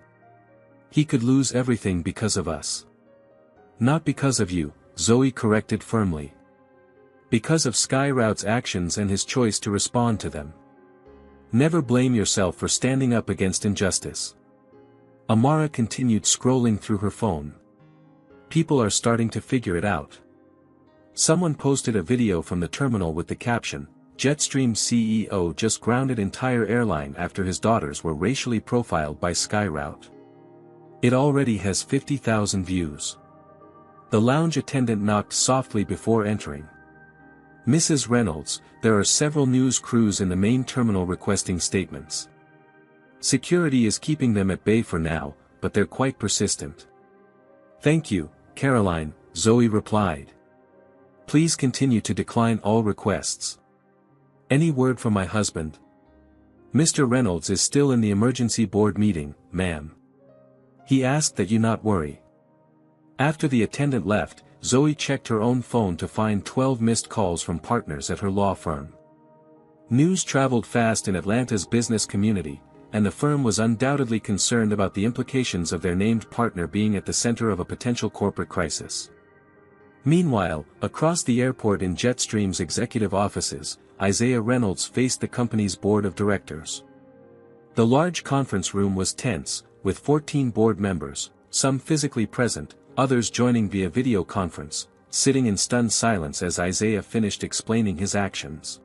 He could lose everything because of us. Not because of you, Zoe corrected firmly. Because of SkyRoute's actions and his choice to respond to them. Never blame yourself for standing up against injustice. Amara continued scrolling through her phone. People are starting to figure it out. Someone posted a video from the terminal with the caption, Jetstream CEO just grounded entire airline after his daughters were racially profiled by SkyRoute. It already has 50,000 views. The lounge attendant knocked softly before entering. Mrs. Reynolds, there are several news crews in the main terminal requesting statements. Security is keeping them at bay for now, but they're quite persistent. Thank you, Caroline, Zoe replied. Please continue to decline all requests. Any word from my husband? Mr. Reynolds is still in the emergency board meeting, ma'am. He asked that you not worry. After the attendant left, Zoe checked her own phone to find 12 missed calls from partners at her law firm. News traveled fast in Atlanta's business community, and the firm was undoubtedly concerned about the implications of their named partner being at the center of a potential corporate crisis. Meanwhile, across the airport in Jetstream's executive offices, Isaiah Reynolds faced the company's board of directors. The large conference room was tense, with 14 board members, some physically present, others joining via video conference, sitting in stunned silence as Isaiah finished explaining his actions.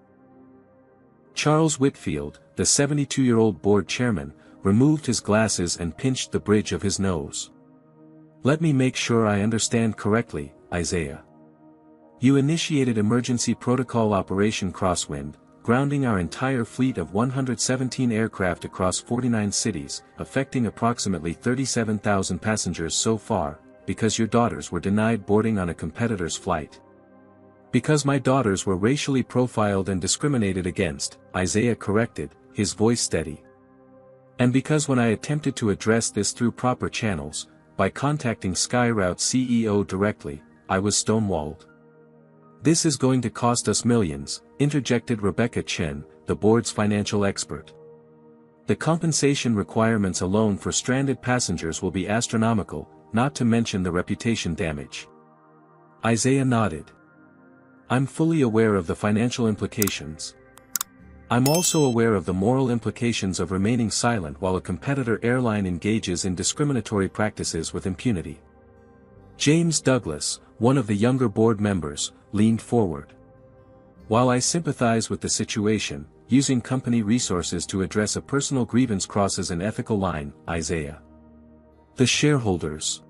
Charles Whitfield, the 72-year-old board chairman, removed his glasses and pinched the bridge of his nose. Let me make sure I understand correctly, Isaiah. You initiated emergency protocol Operation Crosswind, grounding our entire fleet of 117 aircraft across 49 cities, affecting approximately 37,000 passengers so far, because your daughters were denied boarding on a competitor's flight. Because my daughters were racially profiled and discriminated against, Isaiah corrected, his voice steady. And because when I attempted to address this through proper channels, by contacting SkyRoute CEO directly, I was stonewalled. "This is going to cost us millions," interjected Rebecca Chen, the board's financial expert. "The compensation requirements alone for stranded passengers will be astronomical, not to mention the reputation damage." Isaiah nodded. "I'm fully aware of the financial implications. I'm also aware of the moral implications of remaining silent while a competitor airline engages in discriminatory practices with impunity." James Douglas, one of the younger board members, leaned forward. "While I sympathize with the situation, using company resources to address a personal grievance crosses an ethical line, Isaiah. The shareholders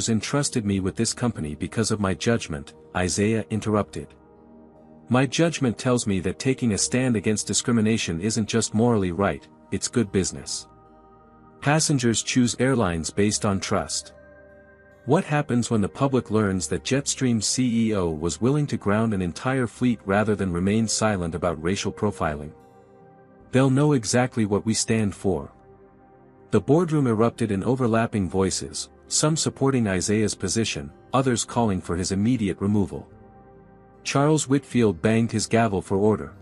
entrusted me with this company because of my judgment," Isaiah interrupted. "My judgment tells me that taking a stand against discrimination isn't just morally right, it's good business. Passengers choose airlines based on trust. What happens when the public learns that Jetstream's CEO was willing to ground an entire fleet rather than remain silent about racial profiling? They'll know exactly what we stand for." The boardroom erupted in overlapping voices, some supporting Isaiah's position, others calling for his immediate removal. Charles Whitfield banged his gavel for order.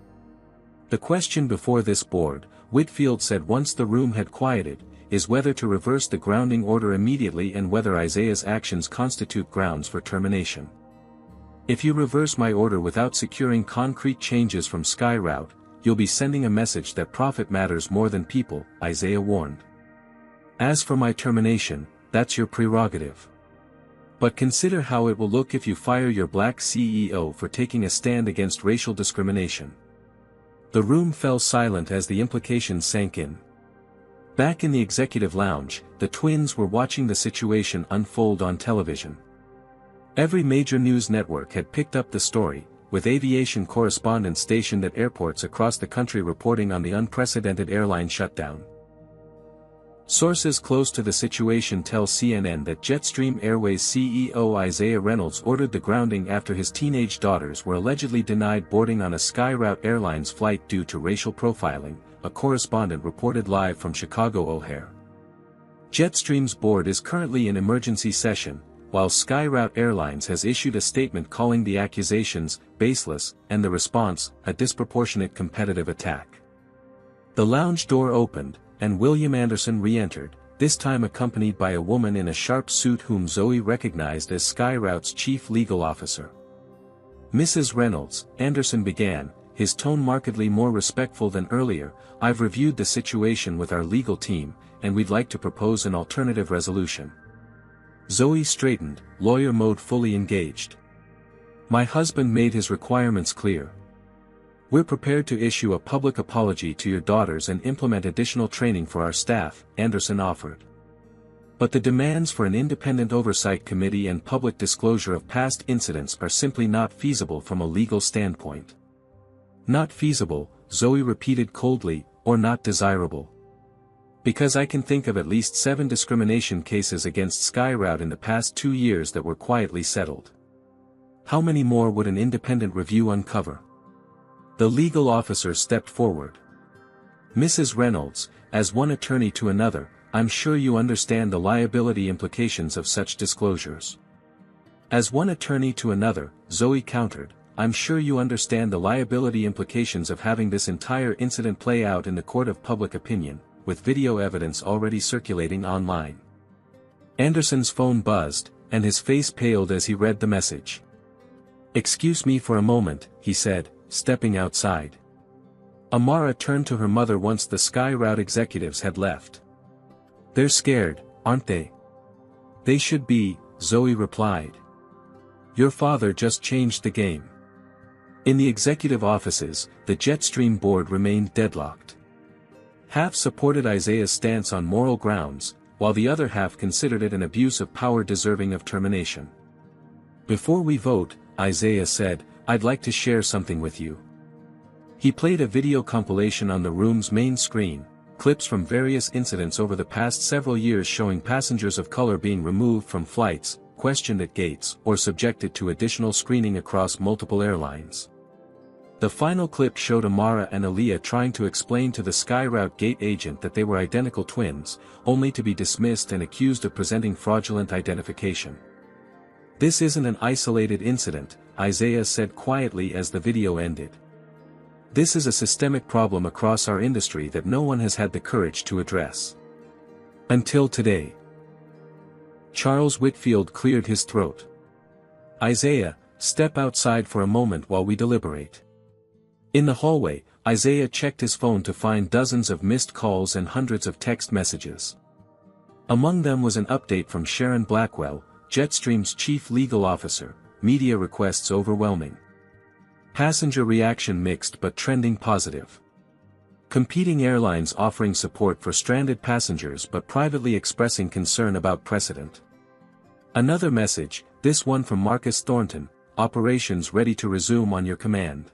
"The question before this board," Whitfield said once the room had quieted, "is whether to reverse the grounding order immediately and whether Isaiah's actions constitute grounds for termination. If you reverse my order without securing concrete changes from SkyRoute, you'll be sending a message that profit matters more than people," Isaiah warned. "As for my termination, that's your prerogative. But consider how it will look if you fire your black CEO for taking a stand against racial discrimination." The room fell silent as the implications sank in. Back in the executive lounge, the twins were watching the situation unfold on television. Every major news network had picked up the story, with aviation correspondents stationed at airports across the country reporting on the unprecedented airline shutdown. Sources close to the situation tell CNN that Jetstream Airways CEO Isaiah Reynolds ordered the grounding after his teenage daughters were allegedly denied boarding on a SkyRoute Airlines flight due to racial profiling, a correspondent reported live from Chicago O'Hare. Jetstream's board is currently in emergency session, while SkyRoute Airlines has issued a statement calling the accusations baseless, and the response a disproportionate competitive attack. The lounge door opened, and William Anderson re-entered, this time accompanied by a woman in a sharp suit whom Zoe recognized as SkyRoute's chief legal officer. "Mrs. Reynolds," Anderson began, his tone markedly more respectful than earlier, "I've reviewed the situation with our legal team, and we'd like to propose an alternative resolution." Zoe straightened, lawyer mode fully engaged. "My husband made his requirements clear. We're prepared to issue a public apology to your daughters and implement additional training for our staff," Anderson offered. "But the demands for an independent oversight committee and public disclosure of past incidents are simply not feasible from a legal standpoint." "Not feasible," Zoe repeated coldly, "or not desirable. Because I can think of at least 7 discrimination cases against SkyRoute in the past 2 years that were quietly settled. How many more would an independent review uncover?" The legal officer stepped forward. "Mrs. Reynolds, as one attorney to another, I'm sure you understand the liability implications of such disclosures." "As one attorney to another," Zoe countered, "I'm sure you understand the liability implications of having this entire incident play out in the court of public opinion, with video evidence already circulating online." Anderson's phone buzzed, and his face paled as he read the message. "Excuse me for a moment," he said, stepping outside. Amara turned to her mother once the SkyRoute executives had left. "They're scared, aren't they?" "They should be," Zoe replied. "Your father just changed the game." In the executive offices, the Jetstream board remained deadlocked. Half supported Isaiah's stance on moral grounds, while the other half considered it an abuse of power deserving of termination. "Before we vote," Isaiah said, "I'd like to share something with you." He played a video compilation on the room's main screen, clips from various incidents over the past several years showing passengers of color being removed from flights, questioned at gates, or subjected to additional screening across multiple airlines. The final clip showed Amara and Aaliyah trying to explain to the SkyRoute gate agent that they were identical twins, only to be dismissed and accused of presenting fraudulent identification. "This isn't an isolated incident," Isaiah said quietly as the video ended. "This is a systemic problem across our industry that no one has had the courage to address. Until today." Charles Whitfield cleared his throat. "Isaiah, step outside for a moment while we deliberate." In the hallway, Isaiah checked his phone to find dozens of missed calls and hundreds of text messages. Among them was an update from Sharon Blackwell, Jetstream's chief legal officer: "Media requests overwhelming. Passenger reaction mixed but trending positive. Competing airlines offering support for stranded passengers but privately expressing concern about precedent." Another message, this one from Marcus Thornton: "Operations ready to resume on your command.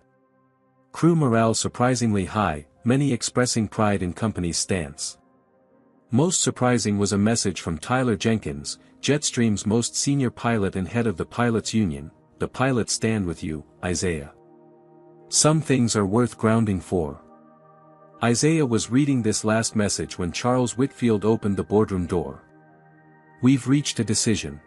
Crew morale surprisingly high, many expressing pride in company's stance." Most surprising was a message from Tyler Jenkins, Jetstream's most senior pilot and head of the pilots' union: "The pilots stand with you, Isaiah. Some things are worth grounding for." Isaiah was reading this last message when Charles Whitfield opened the boardroom door. "We've reached a decision."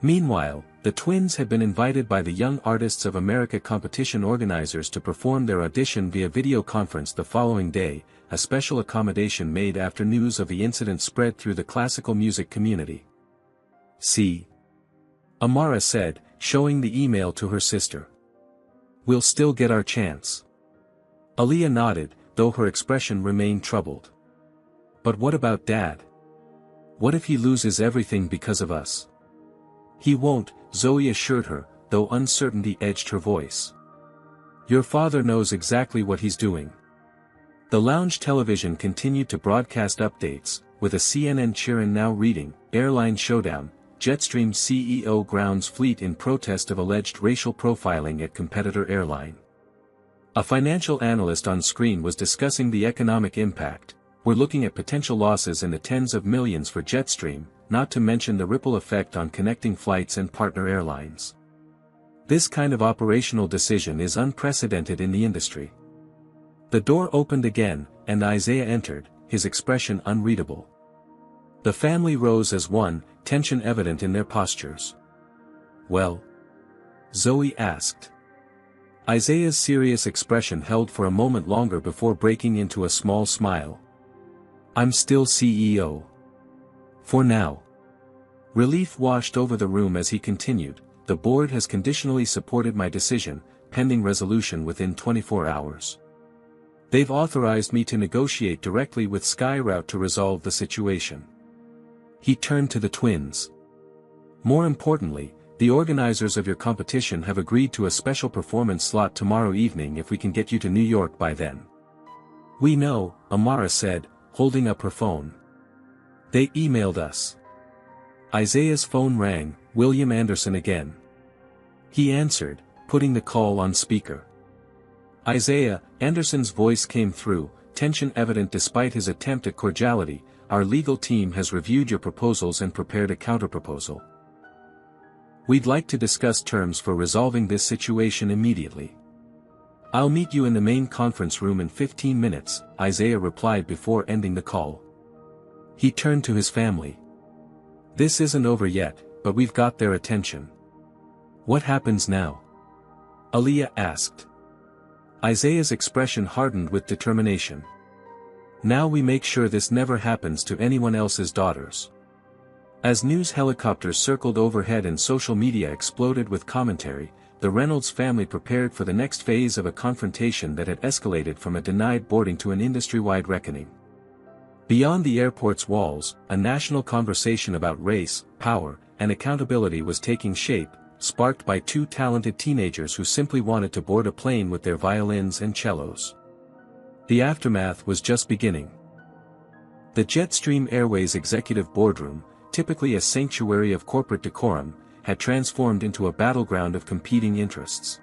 Meanwhile, the twins had been invited by the Young Artists of America competition organizers to perform their audition via video conference the following day, a special accommodation made after news of the incident spread through the classical music community. "See?" Amara said, showing the email to her sister. "We'll still get our chance." Aaliyah nodded, though her expression remained troubled. "But what about Dad? What if he loses everything because of us?" "He won't," Zoe assured her, though uncertainty edged her voice. "Your father knows exactly what he's doing." The lounge television continued to broadcast updates, with a CNN cheer-in now reading: "Airline showdown, Jetstream CEO grounds fleet in protest of alleged racial profiling at competitor airline." A financial analyst on screen was discussing the economic impact: "We're looking at potential losses in the tens of millions for Jetstream, not to mention the ripple effect on connecting flights and partner airlines. This kind of operational decision is unprecedented in the industry." The door opened again, and Isaiah entered, his expression unreadable. The family rose as one, tension evident in their postures. "Well?" Zoe asked. Isaiah's serious expression held for a moment longer before breaking into a small smile. "I'm still CEO. For now." Relief washed over the room as he continued: "The board has conditionally supported my decision, pending resolution within 24 hours. They've authorized me to negotiate directly with SkyRoute to resolve the situation." He turned to the twins. "More importantly, the organizers of your competition have agreed to a special performance slot tomorrow evening if we can get you to New York by then." "We know," Amara said, holding up her phone. "They emailed us." Isaiah's phone rang, William Anderson again. He answered, putting the call on speaker. "Isaiah," Anderson's voice came through, tension evident despite his attempt at cordiality, "our legal team has reviewed your proposals and prepared a counterproposal. We'd like to discuss terms for resolving this situation immediately." "I'll meet you in the main conference room in 15 minutes, Isaiah replied before ending the call. He turned to his family. "This isn't over yet, but we've got their attention." "What happens now?" Aaliyah asked. Isaiah's expression hardened with determination. "Now we make sure this never happens to anyone else's daughters." As news helicopters circled overhead and social media exploded with commentary, the Reynolds family prepared for the next phase of a confrontation that had escalated from a denied boarding to an industry-wide reckoning. Beyond the airport's walls, a national conversation about race, power, and accountability was taking shape, sparked by two talented teenagers who simply wanted to board a plane with their violins and cellos. The aftermath was just beginning. The Jetstream Airways executive boardroom, typically a sanctuary of corporate decorum, had transformed into a battleground of competing interests.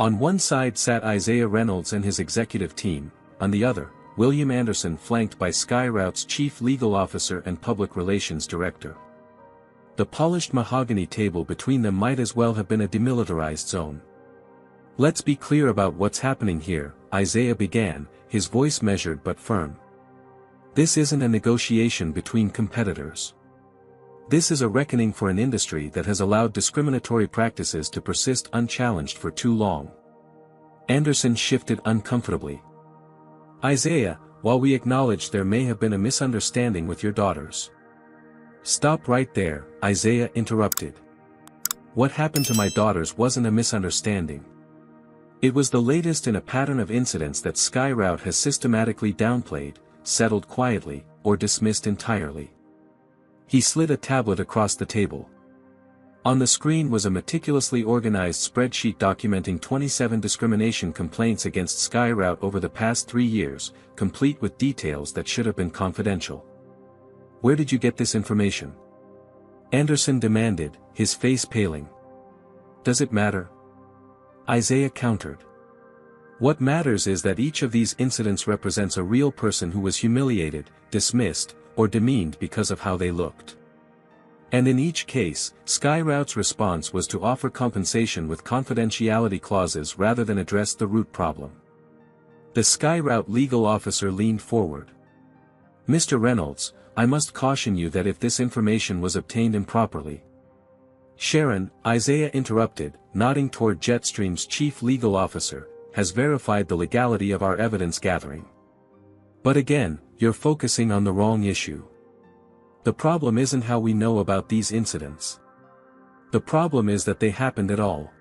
On one side sat Isaiah Reynolds and his executive team, on the other, William Anderson flanked by SkyRoute's chief legal officer and public relations director. The polished mahogany table between them might as well have been a demilitarized zone. "Let's be clear about what's happening here," Isaiah began, his voice measured but firm. "This isn't a negotiation between competitors. This is a reckoning for an industry that has allowed discriminatory practices to persist unchallenged for too long. Anderson shifted uncomfortably. Isaiah, while we acknowledge there may have been a misunderstanding with your daughters. Stop right there, Isaiah interrupted. What happened to my daughters wasn't a misunderstanding. It was the latest in a pattern of incidents that SkyRoute has systematically downplayed, settled quietly, or dismissed entirely. He slid a tablet across the table. On the screen was a meticulously organized spreadsheet documenting 27 discrimination complaints against SkyRoute over the past 3 years, complete with details that should have been confidential. Where did you get this information? Anderson demanded, his face paling. Does it matter? Isaiah countered. What matters is that each of these incidents represents a real person who was humiliated, dismissed, or demeaned because of how they looked. And in each case, SkyRoute's response was to offer compensation with confidentiality clauses rather than address the root problem. The SkyRoute legal officer leaned forward. Mr. Reynolds, I must caution you that if this information was obtained improperly. Sharon, Isaiah interrupted, nodding toward Jetstream's chief legal officer, has verified the legality of our evidence gathering. But again, you're focusing on the wrong issue. The problem isn't how we know about these incidents. The problem is that they happened at all.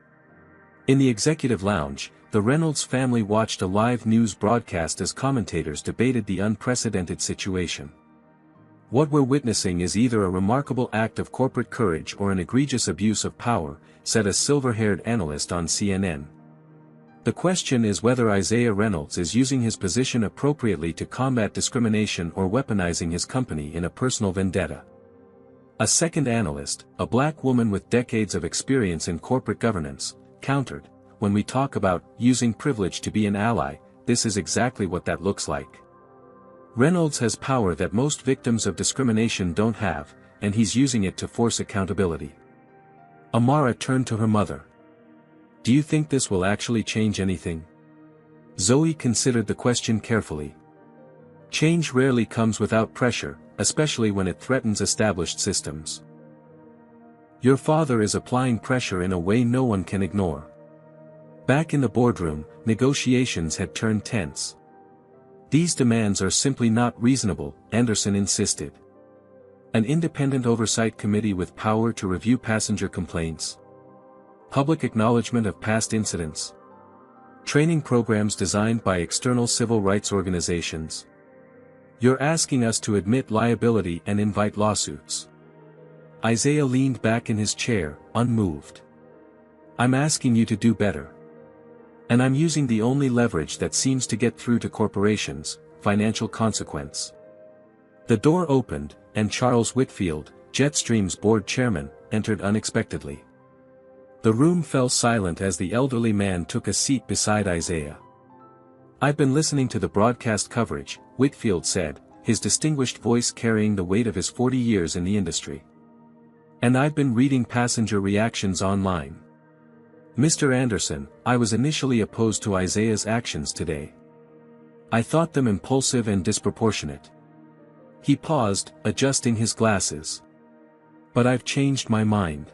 In the executive lounge, the Reynolds family watched a live news broadcast as commentators debated the unprecedented situation. What we're witnessing is either a remarkable act of corporate courage or an egregious abuse of power, said a silver-haired analyst on CNN. The question is whether Isaiah Reynolds is using his position appropriately to combat discrimination or weaponizing his company in a personal vendetta. A second analyst, a black woman with decades of experience in corporate governance, countered, when we talk about using privilege to be an ally, this is exactly what that looks like. Reynolds has power that most victims of discrimination don't have, and he's using it to force accountability. Amara turned to her mother. Do you think this will actually change anything? Zoe considered the question carefully. Change rarely comes without pressure, especially when it threatens established systems. Your father is applying pressure in a way no one can ignore. Back in the boardroom, negotiations had turned tense. These demands are simply not reasonable, Anderson insisted. An independent oversight committee with power to review passenger complaints. Public acknowledgement of past incidents. Training programs designed by external civil rights organizations. You're asking us to admit liability and invite lawsuits. Isaiah leaned back in his chair, unmoved. I'm asking you to do better. And I'm using the only leverage that seems to get through to corporations, financial consequence. The door opened, and Charles Whitfield, Jetstream's board chairman, entered unexpectedly. The room fell silent as the elderly man took a seat beside Isaiah. I've been listening to the broadcast coverage, Whitfield said, his distinguished voice carrying the weight of his 40 years in the industry. And I've been reading passenger reactions online. Mr. Anderson, I was initially opposed to Isaiah's actions today. I thought them impulsive and disproportionate. He paused, adjusting his glasses. But I've changed my mind.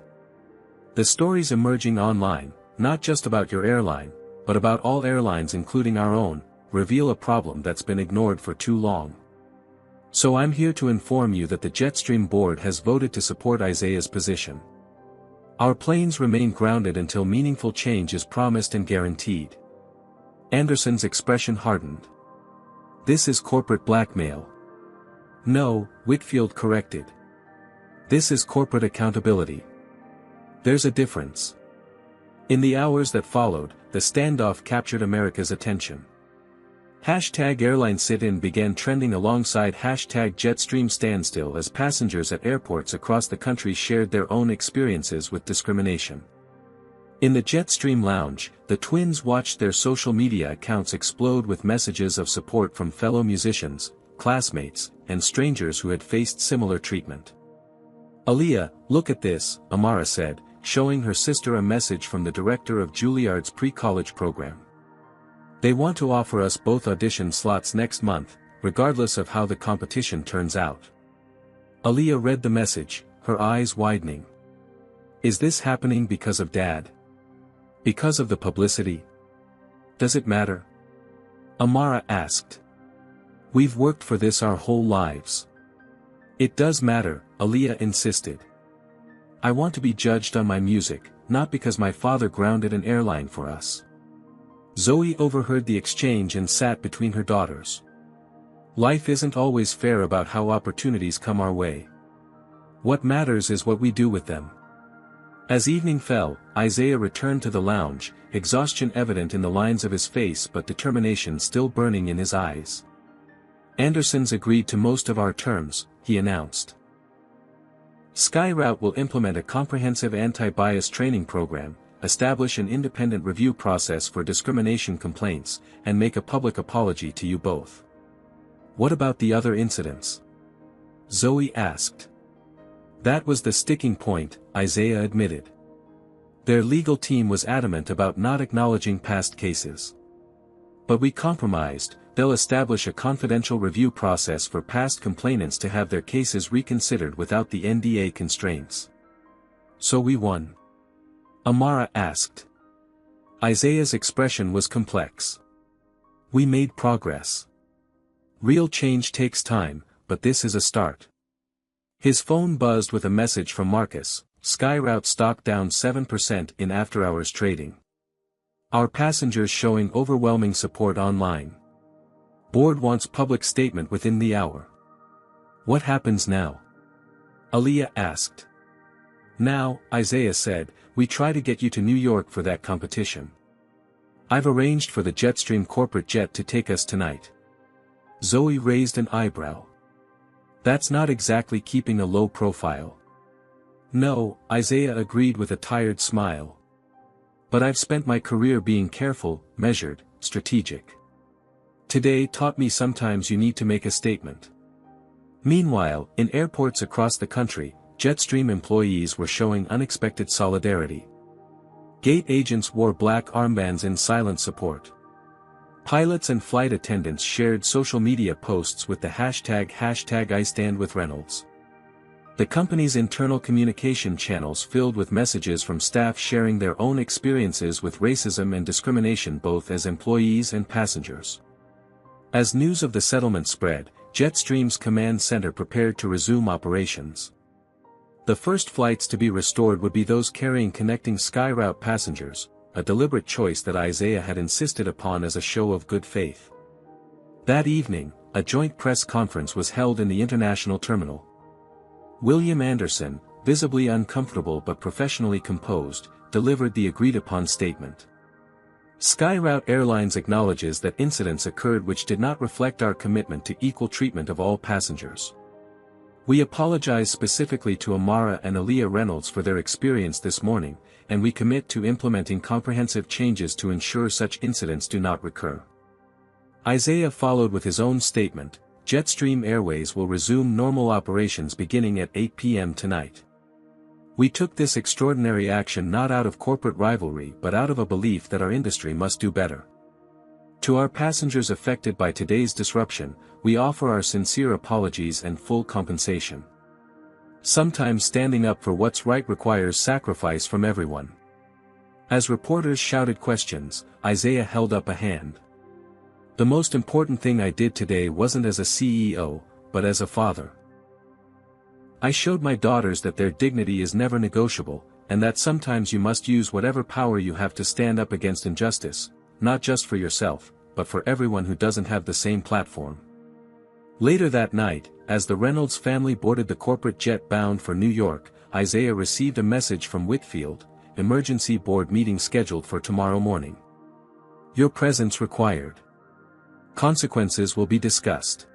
The stories emerging online, not just about your airline, but about all airlines including our own, reveal a problem that's been ignored for too long. So I'm here to inform you that the Jetstream board has voted to support Isaiah's position. Our planes remain grounded until meaningful change is promised and guaranteed. Anderson's expression hardened. This is corporate blackmail. No, Whitfield corrected. This is corporate accountability. There's a difference. In the hours that followed, the standoff captured America's attention. #Airline sit-in began trending alongside #Jetstream standstill as passengers at airports across the country shared their own experiences with discrimination. In the Jetstream lounge, the twins watched their social media accounts explode with messages of support from fellow musicians, classmates, and strangers who had faced similar treatment. Aaliyah, look at this, Amara said, showing her sister a message from the director of Juilliard's pre-college program. They want to offer us both audition slots next month, regardless of how the competition turns out. Aaliyah read the message, her eyes widening. Is this happening because of Dad? Because of the publicity? Does it matter? Amara asked. We've worked for this our whole lives. It does matter, Aaliyah insisted. I want to be judged on my music, not because my father grounded an airline for us. Zoe overheard the exchange and sat between her daughters. Life isn't always fair about how opportunities come our way. What matters is what we do with them. As evening fell, Isaiah returned to the lounge, exhaustion evident in the lines of his face but determination still burning in his eyes. Anderson's agreed to most of our terms, he announced. SkyRoute will implement a comprehensive anti-bias training program, establish an independent review process for discrimination complaints, and make a public apology to you both. What about the other incidents? Zoe asked. That was the sticking point, Isaiah admitted. Their legal team was adamant about not acknowledging past cases. But we compromised. They'll establish a confidential review process for past complainants to have their cases reconsidered without the NDA constraints. So we won? Amara asked. Isaiah's expression was complex. We made progress. Real change takes time, but this is a start. His phone buzzed with a message from Marcus. SkyRoute stock down 7% in after-hours trading. Our passengers showing overwhelming support online. Board wants public statement within the hour. What happens now? Aaliyah asked. Now, Isaiah said, we try to get you to New York for that competition. I've arranged for the Jetstream corporate jet to take us tonight. Zoe raised an eyebrow. That's not exactly keeping a low profile. No, Isaiah agreed with a tired smile. But I've spent my career being careful, measured, strategic. Today taught me sometimes you need to make a statement. Meanwhile, in airports across the country, Jetstream employees were showing unexpected solidarity. Gate agents wore black armbands in silent support. Pilots and flight attendants shared social media posts with the hashtag #IStandWithReynolds. The company's internal communication channels filled with messages from staff sharing their own experiences with racism and discrimination both as employees and passengers. As news of the settlement spread, Jetstream's command center prepared to resume operations. The first flights to be restored would be those carrying connecting SkyRoute passengers, a deliberate choice that Isaiah had insisted upon as a show of good faith. That evening, a joint press conference was held in the international terminal. William Anderson, visibly uncomfortable but professionally composed, delivered the agreed-upon statement. SkyRoute Airlines acknowledges that incidents occurred which did not reflect our commitment to equal treatment of all passengers. We apologize specifically to Amara and Aaliyah Reynolds for their experience this morning, and we commit to implementing comprehensive changes to ensure such incidents do not recur. Isaiah followed with his own statement. Jetstream Airways will resume normal operations beginning at 8 p.m. tonight. We took this extraordinary action not out of corporate rivalry but out of a belief that our industry must do better. To our passengers affected by today's disruption, we offer our sincere apologies and full compensation. Sometimes standing up for what's right requires sacrifice from everyone. As reporters shouted questions, Isaiah held up a hand. The most important thing I did today wasn't as a CEO, but as a father. I showed my daughters that their dignity is never negotiable, and that sometimes you must use whatever power you have to stand up against injustice, not just for yourself, but for everyone who doesn't have the same platform. Later that night, as the Reynolds family boarded the corporate jet bound for New York, Isaiah received a message from Whitfield, emergency board meeting scheduled for tomorrow morning. Your presence required. Consequences will be discussed.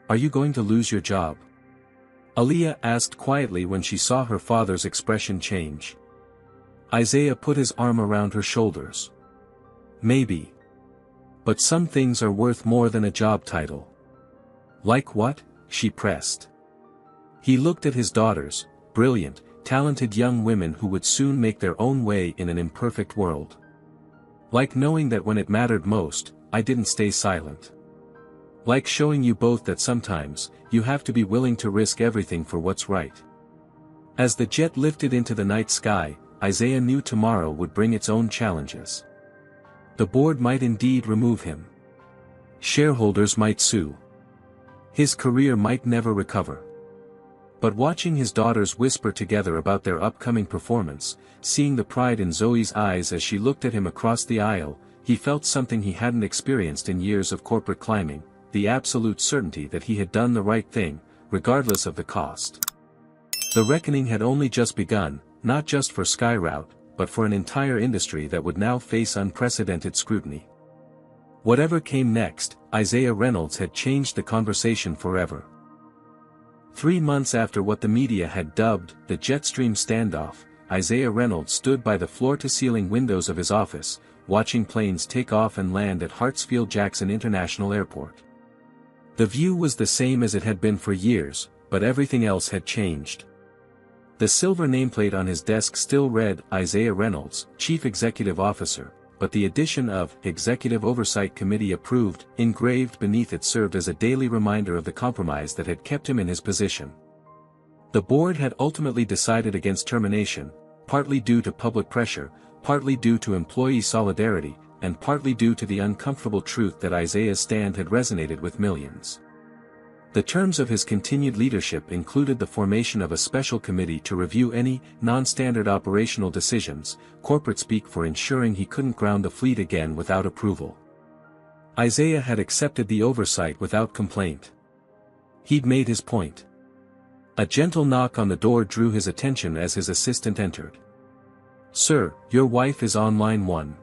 Are you going to lose your job? Aaliyah asked quietly when she saw her father's expression change. Isaiah put his arm around her shoulders. Maybe. But some things are worth more than a job title. Like what? She pressed. He looked at his daughters, brilliant, talented young women who would soon make their own way in an imperfect world. Like knowing that when it mattered most, I didn't stay silent. Like showing you both that sometimes, you have to be willing to risk everything for what's right. As the jet lifted into the night sky, Isaiah knew tomorrow would bring its own challenges. The board might indeed remove him. Shareholders might sue. His career might never recover. But watching his daughters whisper together about their upcoming performance, seeing the pride in Zoe's eyes as she looked at him across the aisle, he felt something he hadn't experienced in years of corporate climbing, the absolute certainty that he had done the right thing, regardless of the cost. The reckoning had only just begun, not just for SkyRoute, but for an entire industry that would now face unprecedented scrutiny. Whatever came next, Isaiah Reynolds had changed the conversation forever. 3 months after what the media had dubbed the Jetstream standoff, Isaiah Reynolds stood by the floor-to-ceiling windows of his office, watching planes take off and land at Hartsfield-Jackson International Airport. The view was the same as it had been for years, but everything else had changed. The silver nameplate on his desk still read Isaiah Reynolds, Chief Executive Officer, but the addition of Executive Oversight Committee approved engraved beneath it served as a daily reminder of the compromise that had kept him in his position. The board had ultimately decided against termination, partly due to public pressure, partly due to employee solidarity, and partly due to the uncomfortable truth that Isaiah's stand had resonated with millions. The terms of his continued leadership included the formation of a special committee to review any non-standard operational decisions, corporate speak for ensuring he couldn't ground the fleet again without approval. Isaiah had accepted the oversight without complaint. He'd made his point. A gentle knock on the door drew his attention as his assistant entered. "Sir, your wife is on line 1.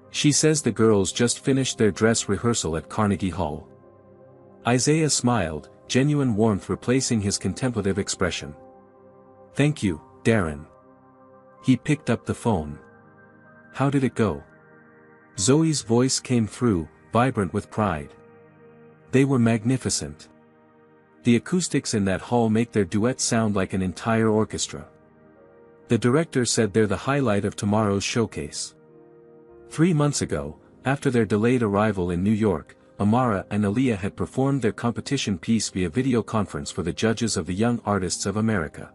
She says the girls just finished their dress rehearsal at Carnegie Hall." Isaiah smiled, genuine warmth replacing his contemplative expression. "Thank you, Darren." He picked up the phone. "How did it go?" Zoe's voice came through, vibrant with pride. "They were magnificent. The acoustics in that hall make their duet sound like an entire orchestra. The director said they're the highlight of tomorrow's showcase." 3 months ago, after their delayed arrival in New York, Amara and Aaliyah had performed their competition piece via video conference for the judges of the Young Artists of America.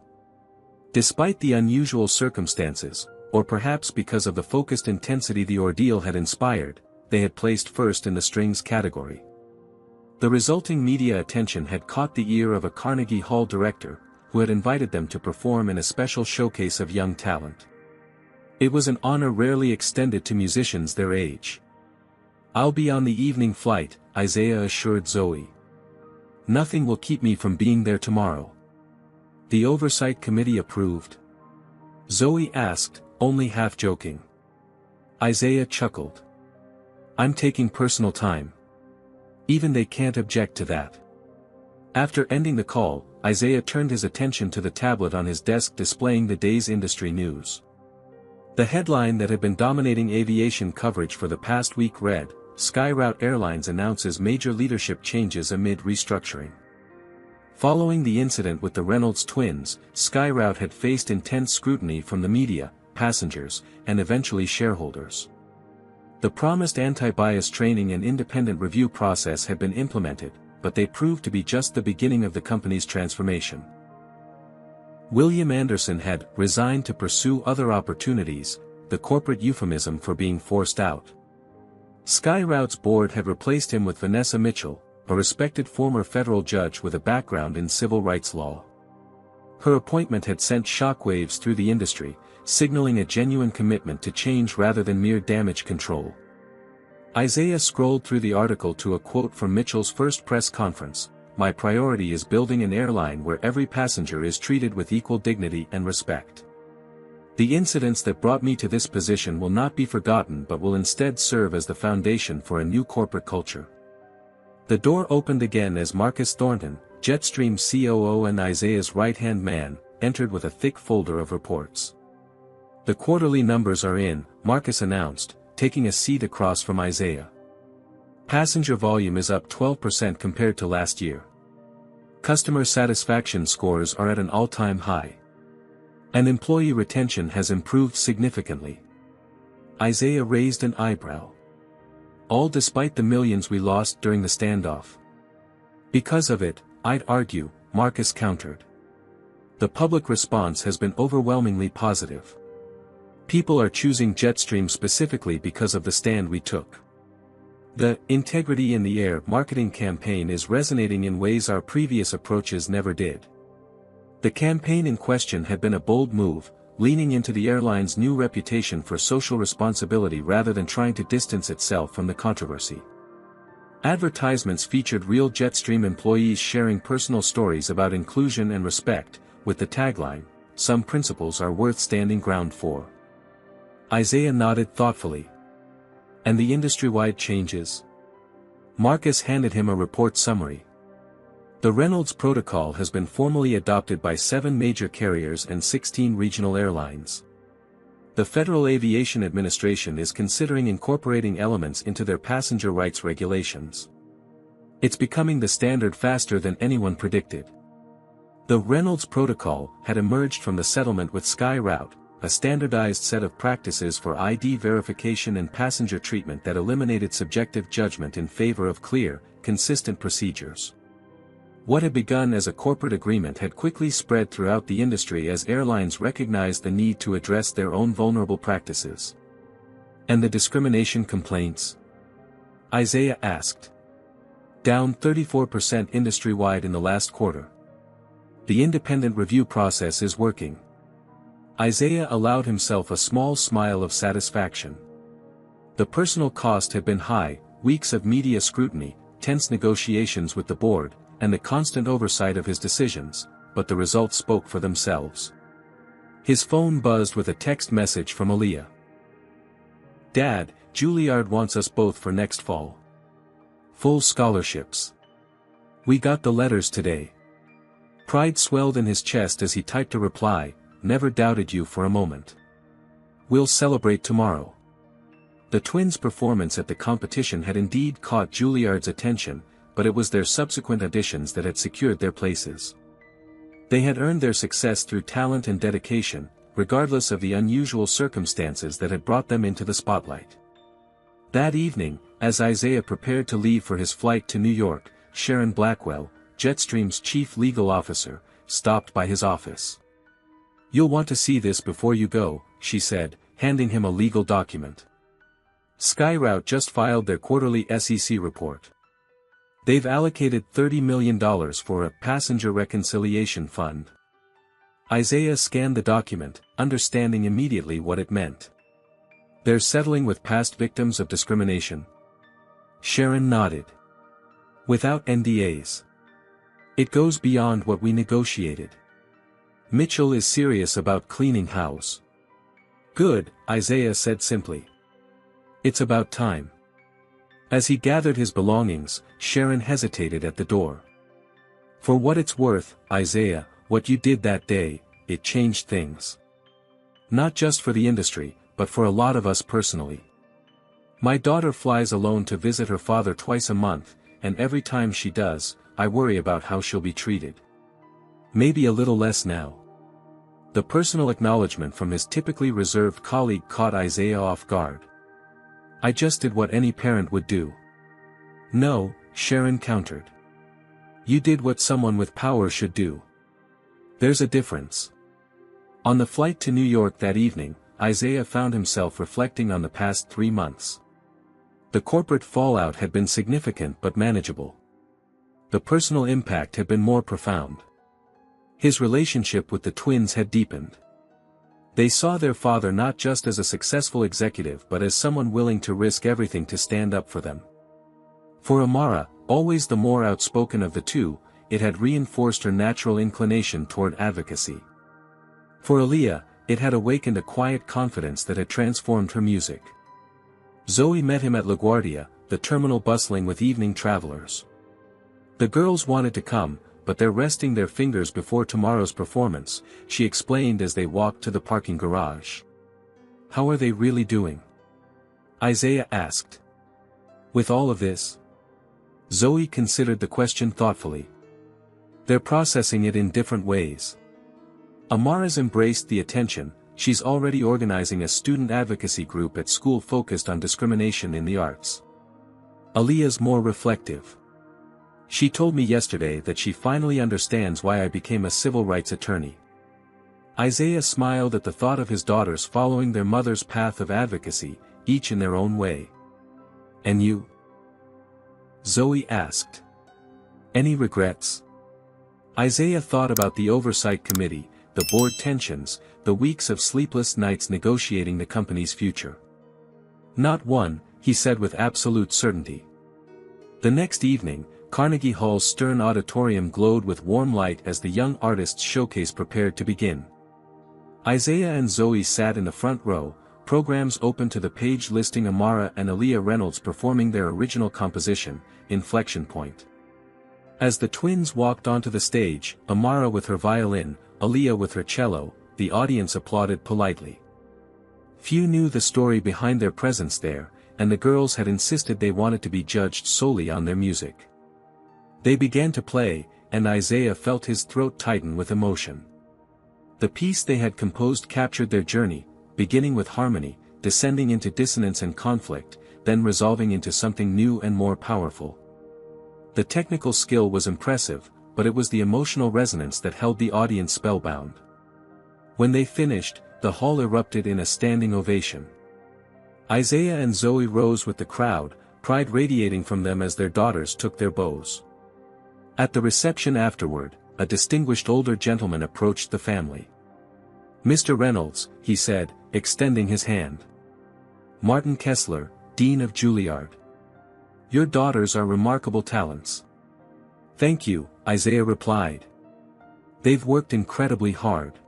Despite the unusual circumstances, or perhaps because of the focused intensity the ordeal had inspired, they had placed first in the strings category. The resulting media attention had caught the ear of a Carnegie Hall director, who had invited them to perform in a special showcase of young talent. It was an honor rarely extended to musicians their age. "I'll be on the evening flight," Isaiah assured Zoe. "Nothing will keep me from being there tomorrow." "The Oversight Committee approved?" Zoe asked, only half joking. Isaiah chuckled. "I'm taking personal time. Even they can't object to that." After ending the call, Isaiah turned his attention to the tablet on his desk displaying the day's industry news. The headline that had been dominating aviation coverage for the past week read, "SkyRoute Airlines announces major leadership changes amid restructuring." Following the incident with the Reynolds twins, SkyRoute had faced intense scrutiny from the media, passengers, and eventually shareholders. The promised anti-bias training and independent review process had been implemented, but they proved to be just the beginning of the company's transformation. William Anderson had resigned to pursue other opportunities, the corporate euphemism for being forced out. SkyRoute's board had replaced him with Vanessa Mitchell, a respected former federal judge with a background in civil rights law. Her appointment had sent shockwaves through the industry, signaling a genuine commitment to change rather than mere damage control. Isaiah scrolled through the article to a quote from Mitchell's first press conference, "My priority is building an airline where every passenger is treated with equal dignity and respect. The incidents that brought me to this position will not be forgotten but will instead serve as the foundation for a new corporate culture." The door opened again as Marcus Thornton, Jetstream COO and Isaiah's right-hand man, entered with a thick folder of reports. "The quarterly numbers are in," Marcus announced, taking a seat across from Isaiah. "Passenger volume is up 12% compared to last year. Customer satisfaction scores are at an all-time high. And employee retention has improved significantly." Isaiah raised an eyebrow. "All despite the millions we lost during the standoff." "Because of it, I'd argue," Marcus countered. The public response has been overwhelmingly positive. People are choosing Jetstream specifically because of the stand we took. The "Integrity in the Air" marketing campaign is resonating in ways our previous approaches never did. The campaign in question had been a bold move, leaning into the airline's new reputation for social responsibility rather than trying to distance itself from the controversy. Advertisements featured real Jetstream employees sharing personal stories about inclusion and respect, with the tagline, "Some principles are worth standing ground for." Isaiah nodded thoughtfully. "And the industry-wide changes?" Marcus handed him a report summary. The Reynolds Protocol has been formally adopted by 7 major carriers and 16 regional airlines. The Federal Aviation Administration is considering incorporating elements into their passenger rights regulations. It's becoming the standard faster than anyone predicted. The Reynolds Protocol had emerged from the settlement with SkyRoute, a standardized set of practices for ID verification and passenger treatment that eliminated subjective judgment in favor of clear, consistent procedures. What had begun as a corporate agreement had quickly spread throughout the industry as airlines recognized the need to address their own vulnerable practices. "And the discrimination complaints?" Isaiah asked. "Down 34% industry-wide in the last quarter. The independent review process is working." Isaiah allowed himself a small smile of satisfaction. The personal cost had been high, weeks of media scrutiny, tense negotiations with the board, and the constant oversight of his decisions, but the results spoke for themselves. His phone buzzed with a text message from Aaliyah. "Dad, Juilliard wants us both for next fall. Full scholarships. We got the letters today." Pride swelled in his chest as he typed a reply, "Never doubted you for a moment. We'll celebrate tomorrow." The twins' performance at the competition had indeed caught Juilliard's attention, but it was their subsequent auditions that had secured their places. They had earned their success through talent and dedication, regardless of the unusual circumstances that had brought them into the spotlight. That evening, as Isaiah prepared to leave for his flight to New York, Sharon Blackwell, Jetstream's chief legal officer, stopped by his office. "You'll want to see this before you go," she said, handing him a legal document. SkyRoute just filed their quarterly SEC report. They've allocated $30 million for a passenger reconciliation fund. Isaiah scanned the document, understanding immediately what it meant. "They're settling with past victims of discrimination?" Sharon nodded. "Without NDAs. It goes beyond what we negotiated. Mitchell is serious about cleaning house." "Good," Isaiah said simply. "It's about time." As he gathered his belongings, Sharon hesitated at the door. "For what it's worth, Isaiah, what you did that day, it changed things. Not just for the industry, but for a lot of us personally. My daughter flies alone to visit her father twice a month, and every time she does, I worry about how she'll be treated. Maybe a little less now." The personal acknowledgement from his typically reserved colleague caught Isaiah off guard. "I just did what any parent would do." "No," Sharon countered. "You did what someone with power should do. There's a difference." On the flight to New York that evening, Isaiah found himself reflecting on the past 3 months. The corporate fallout had been significant but manageable. The personal impact had been more profound. His relationship with the twins had deepened. They saw their father not just as a successful executive but as someone willing to risk everything to stand up for them. For Amara, always the more outspoken of the two, it had reinforced her natural inclination toward advocacy. For Aaliyah, it had awakened a quiet confidence that had transformed her music. Zoe met him at LaGuardia, the terminal bustling with evening travelers. The girls wanted to come, but they're resting their fingers before tomorrow's performance, she explained as they walked to the parking garage. "How are they really doing?" Isaiah asked. "With all of this?" Zoe considered the question thoughtfully. "They're processing it in different ways. Amara's embraced the attention, she's already organizing a student advocacy group at school focused on discrimination in the arts. Aaliyah's more reflective. She told me yesterday that she finally understands why I became a civil rights attorney. Isaiah smiled at the thought of his daughters following their mother's path of advocacy, each in their own way. "And you?" Zoe asked. "Any regrets?" Isaiah thought about the oversight committee, the board tensions, the weeks of sleepless nights negotiating the company's future. "Not one," he said with absolute certainty. The next evening, Carnegie Hall's stern auditorium glowed with warm light as the young artists' showcase prepared to begin. Isaiah and Zoe sat in the front row, programs open to the page listing Amara and Aaliyah Reynolds performing their original composition, Inflection Point. As the twins walked onto the stage, Amara with her violin, Aaliyah with her cello, the audience applauded politely. Few knew the story behind their presence there, and the girls had insisted they wanted to be judged solely on their music. They began to play, and Isaiah felt his throat tighten with emotion. The piece they had composed captured their journey, beginning with harmony, descending into dissonance and conflict, then resolving into something new and more powerful. The technical skill was impressive, but it was the emotional resonance that held the audience spellbound. When they finished, the hall erupted in a standing ovation. Isaiah and Zoe rose with the crowd, pride radiating from them as their daughters took their bows. At the reception afterward, a distinguished older gentleman approached the family. "Mr. Reynolds," he said, extending his hand. "Martin Kessler, Dean of Juilliard. Your daughters are remarkable talents." "Thank you," Isaiah replied. "They've worked incredibly hard."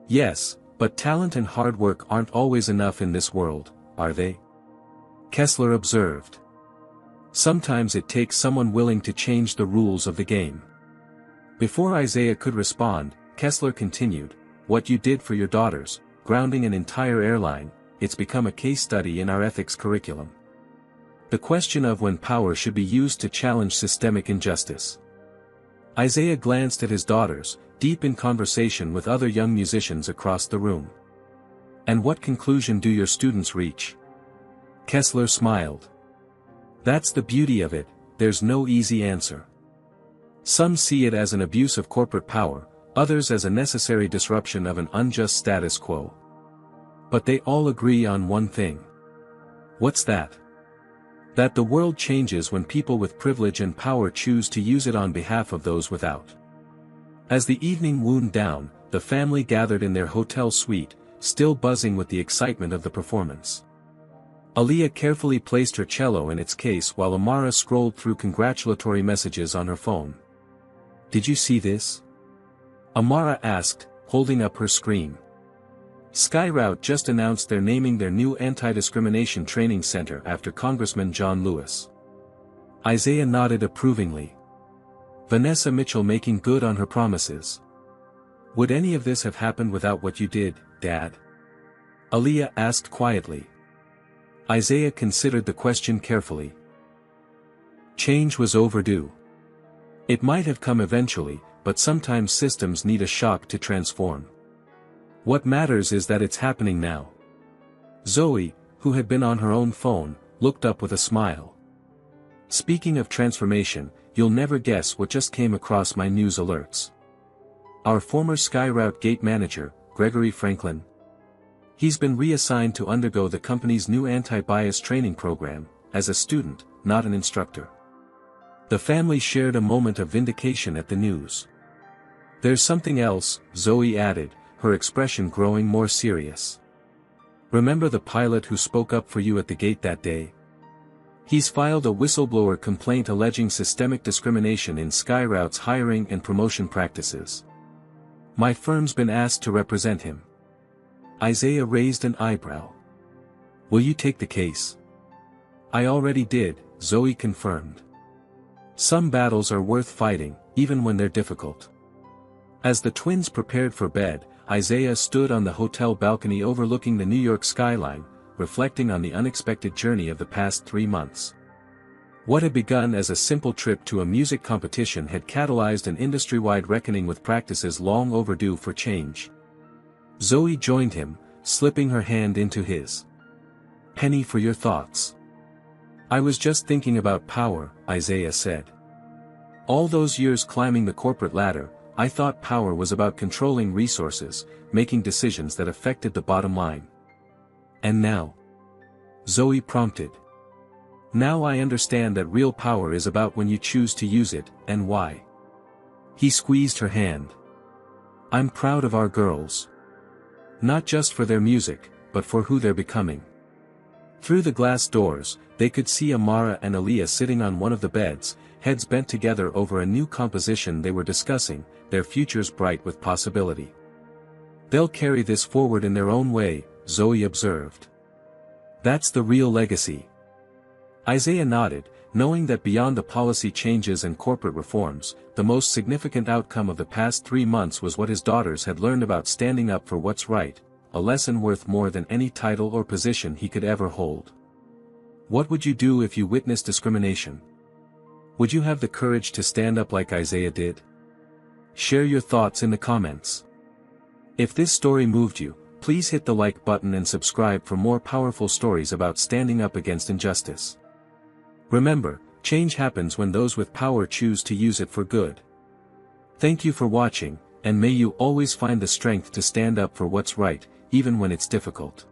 "Yes, but talent and hard work aren't always enough in this world, are they?" Kessler observed. "Sometimes it takes someone willing to change the rules of the game." Before Isaiah could respond, Kessler continued, "What you did for your daughters, grounding an entire airline, it's become a case study in our ethics curriculum. The question of when power should be used to challenge systemic injustice." Isaiah glanced at his daughters, deep in conversation with other young musicians across the room. "And what conclusion do your students reach?" Kessler smiled. "That's the beauty of it, there's no easy answer. Some see it as an abuse of corporate power, others as a necessary disruption of an unjust status quo. But they all agree on one thing." "What's that?" "That the world changes when people with privilege and power choose to use it on behalf of those without." As the evening wound down, the family gathered in their hotel suite, still buzzing with the excitement of the performance. Aaliyah carefully placed her cello in its case while Amara scrolled through congratulatory messages on her phone. "Did you see this?" Amara asked, holding up her screen. SkyRoute just announced they're naming their new anti-discrimination training center after Congressman John Lewis. Isaiah nodded approvingly. Vanessa Mitchell making good on her promises. "Would any of this have happened without what you did, Dad?" Aaliyah asked quietly. Isaiah considered the question carefully. Change was overdue. It might have come eventually, but sometimes systems need a shock to transform. What matters is that it's happening now. Zoe, who had been on her own phone, looked up with a smile. "Speaking of transformation, you'll never guess what just came across my news alerts. Our former SkyRoute gate manager, Gregory Franklin. He's been reassigned to undergo the company's new anti-bias training program, as a student, not an instructor." The family shared a moment of vindication at the news. "There's something else," Zoe added, her expression growing more serious. "Remember the pilot who spoke up for you at the gate that day? He's filed a whistleblower complaint alleging systemic discrimination in SkyRoute's hiring and promotion practices. My firm's been asked to represent him." Isaiah raised an eyebrow. "Will you take the case?" "I already did," Zoe confirmed. Some battles are worth fighting, even when they're difficult. As the twins prepared for bed, Isaiah stood on the hotel balcony overlooking the New York skyline, reflecting on the unexpected journey of the past 3 months. What had begun as a simple trip to a music competition had catalyzed an industry-wide reckoning with practices long overdue for change. Zoe joined him, slipping her hand into his. "Penny for your thoughts." "I was just thinking about power," Isaiah said. "All those years climbing the corporate ladder, I thought power was about controlling resources, making decisions that affected the bottom line. And now? Zoe prompted. Now I understand that real power is about when you choose to use it, and why. He squeezed her hand. I'm proud of our girls. Not just for their music, but for who they're becoming. Through the glass doors, they could see Amara and Aaliyah sitting on one of the beds, heads bent together over a new composition they were discussing, their futures bright with possibility. They'll carry this forward in their own way, Zoe observed. That's the real legacy. Isaiah nodded, knowing that beyond the policy changes and corporate reforms, the most significant outcome of the past 3 months was what his daughters had learned about standing up for what's right, a lesson worth more than any title or position he could ever hold. What would you do if you witnessed discrimination? Would you have the courage to stand up like Isaiah did? Share your thoughts in the comments. If this story moved you, please hit the like button and subscribe for more powerful stories about standing up against injustice. Remember, change happens when those with power choose to use it for good. Thank you for watching, and may you always find the strength to stand up for what's right, even when it's difficult.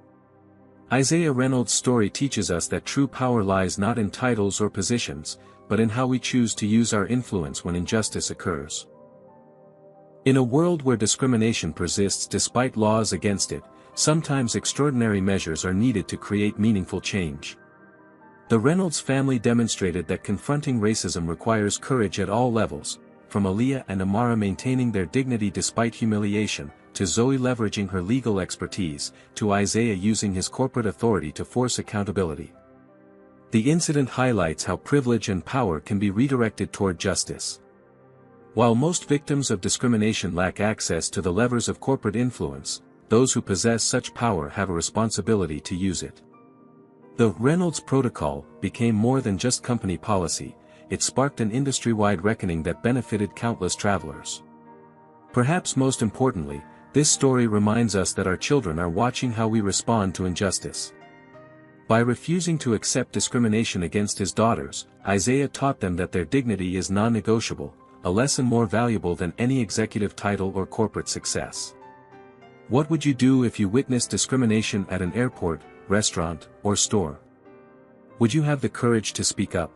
Isaiah Reynolds' story teaches us that true power lies not in titles or positions, but in how we choose to use our influence when injustice occurs. In a world where discrimination persists despite laws against it, sometimes extraordinary measures are needed to create meaningful change. The Reynolds family demonstrated that confronting racism requires courage at all levels, from Aaliyah and Amara maintaining their dignity despite humiliation, to Zoe leveraging her legal expertise, to Isaiah using his corporate authority to force accountability. The incident highlights how privilege and power can be redirected toward justice. While most victims of discrimination lack access to the levers of corporate influence, those who possess such power have a responsibility to use it. The Reynolds Protocol became more than just company policy, it sparked an industry-wide reckoning that benefited countless travelers. Perhaps most importantly, this story reminds us that our children are watching how we respond to injustice. By refusing to accept discrimination against his daughters, Isaiah taught them that their dignity is non-negotiable, a lesson more valuable than any executive title or corporate success. What would you do if you witnessed discrimination at an airport, restaurant, or store? Would you have the courage to speak up?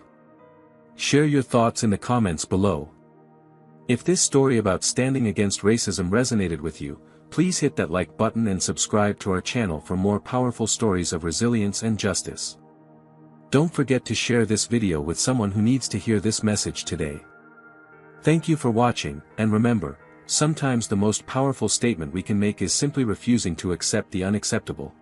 Share your thoughts in the comments below. If this story about standing against racism resonated with you, please hit that like button and subscribe to our channel for more powerful stories of resilience and justice. Don't forget to share this video with someone who needs to hear this message today. Thank you for watching, and remember, sometimes the most powerful statement we can make is simply refusing to accept the unacceptable.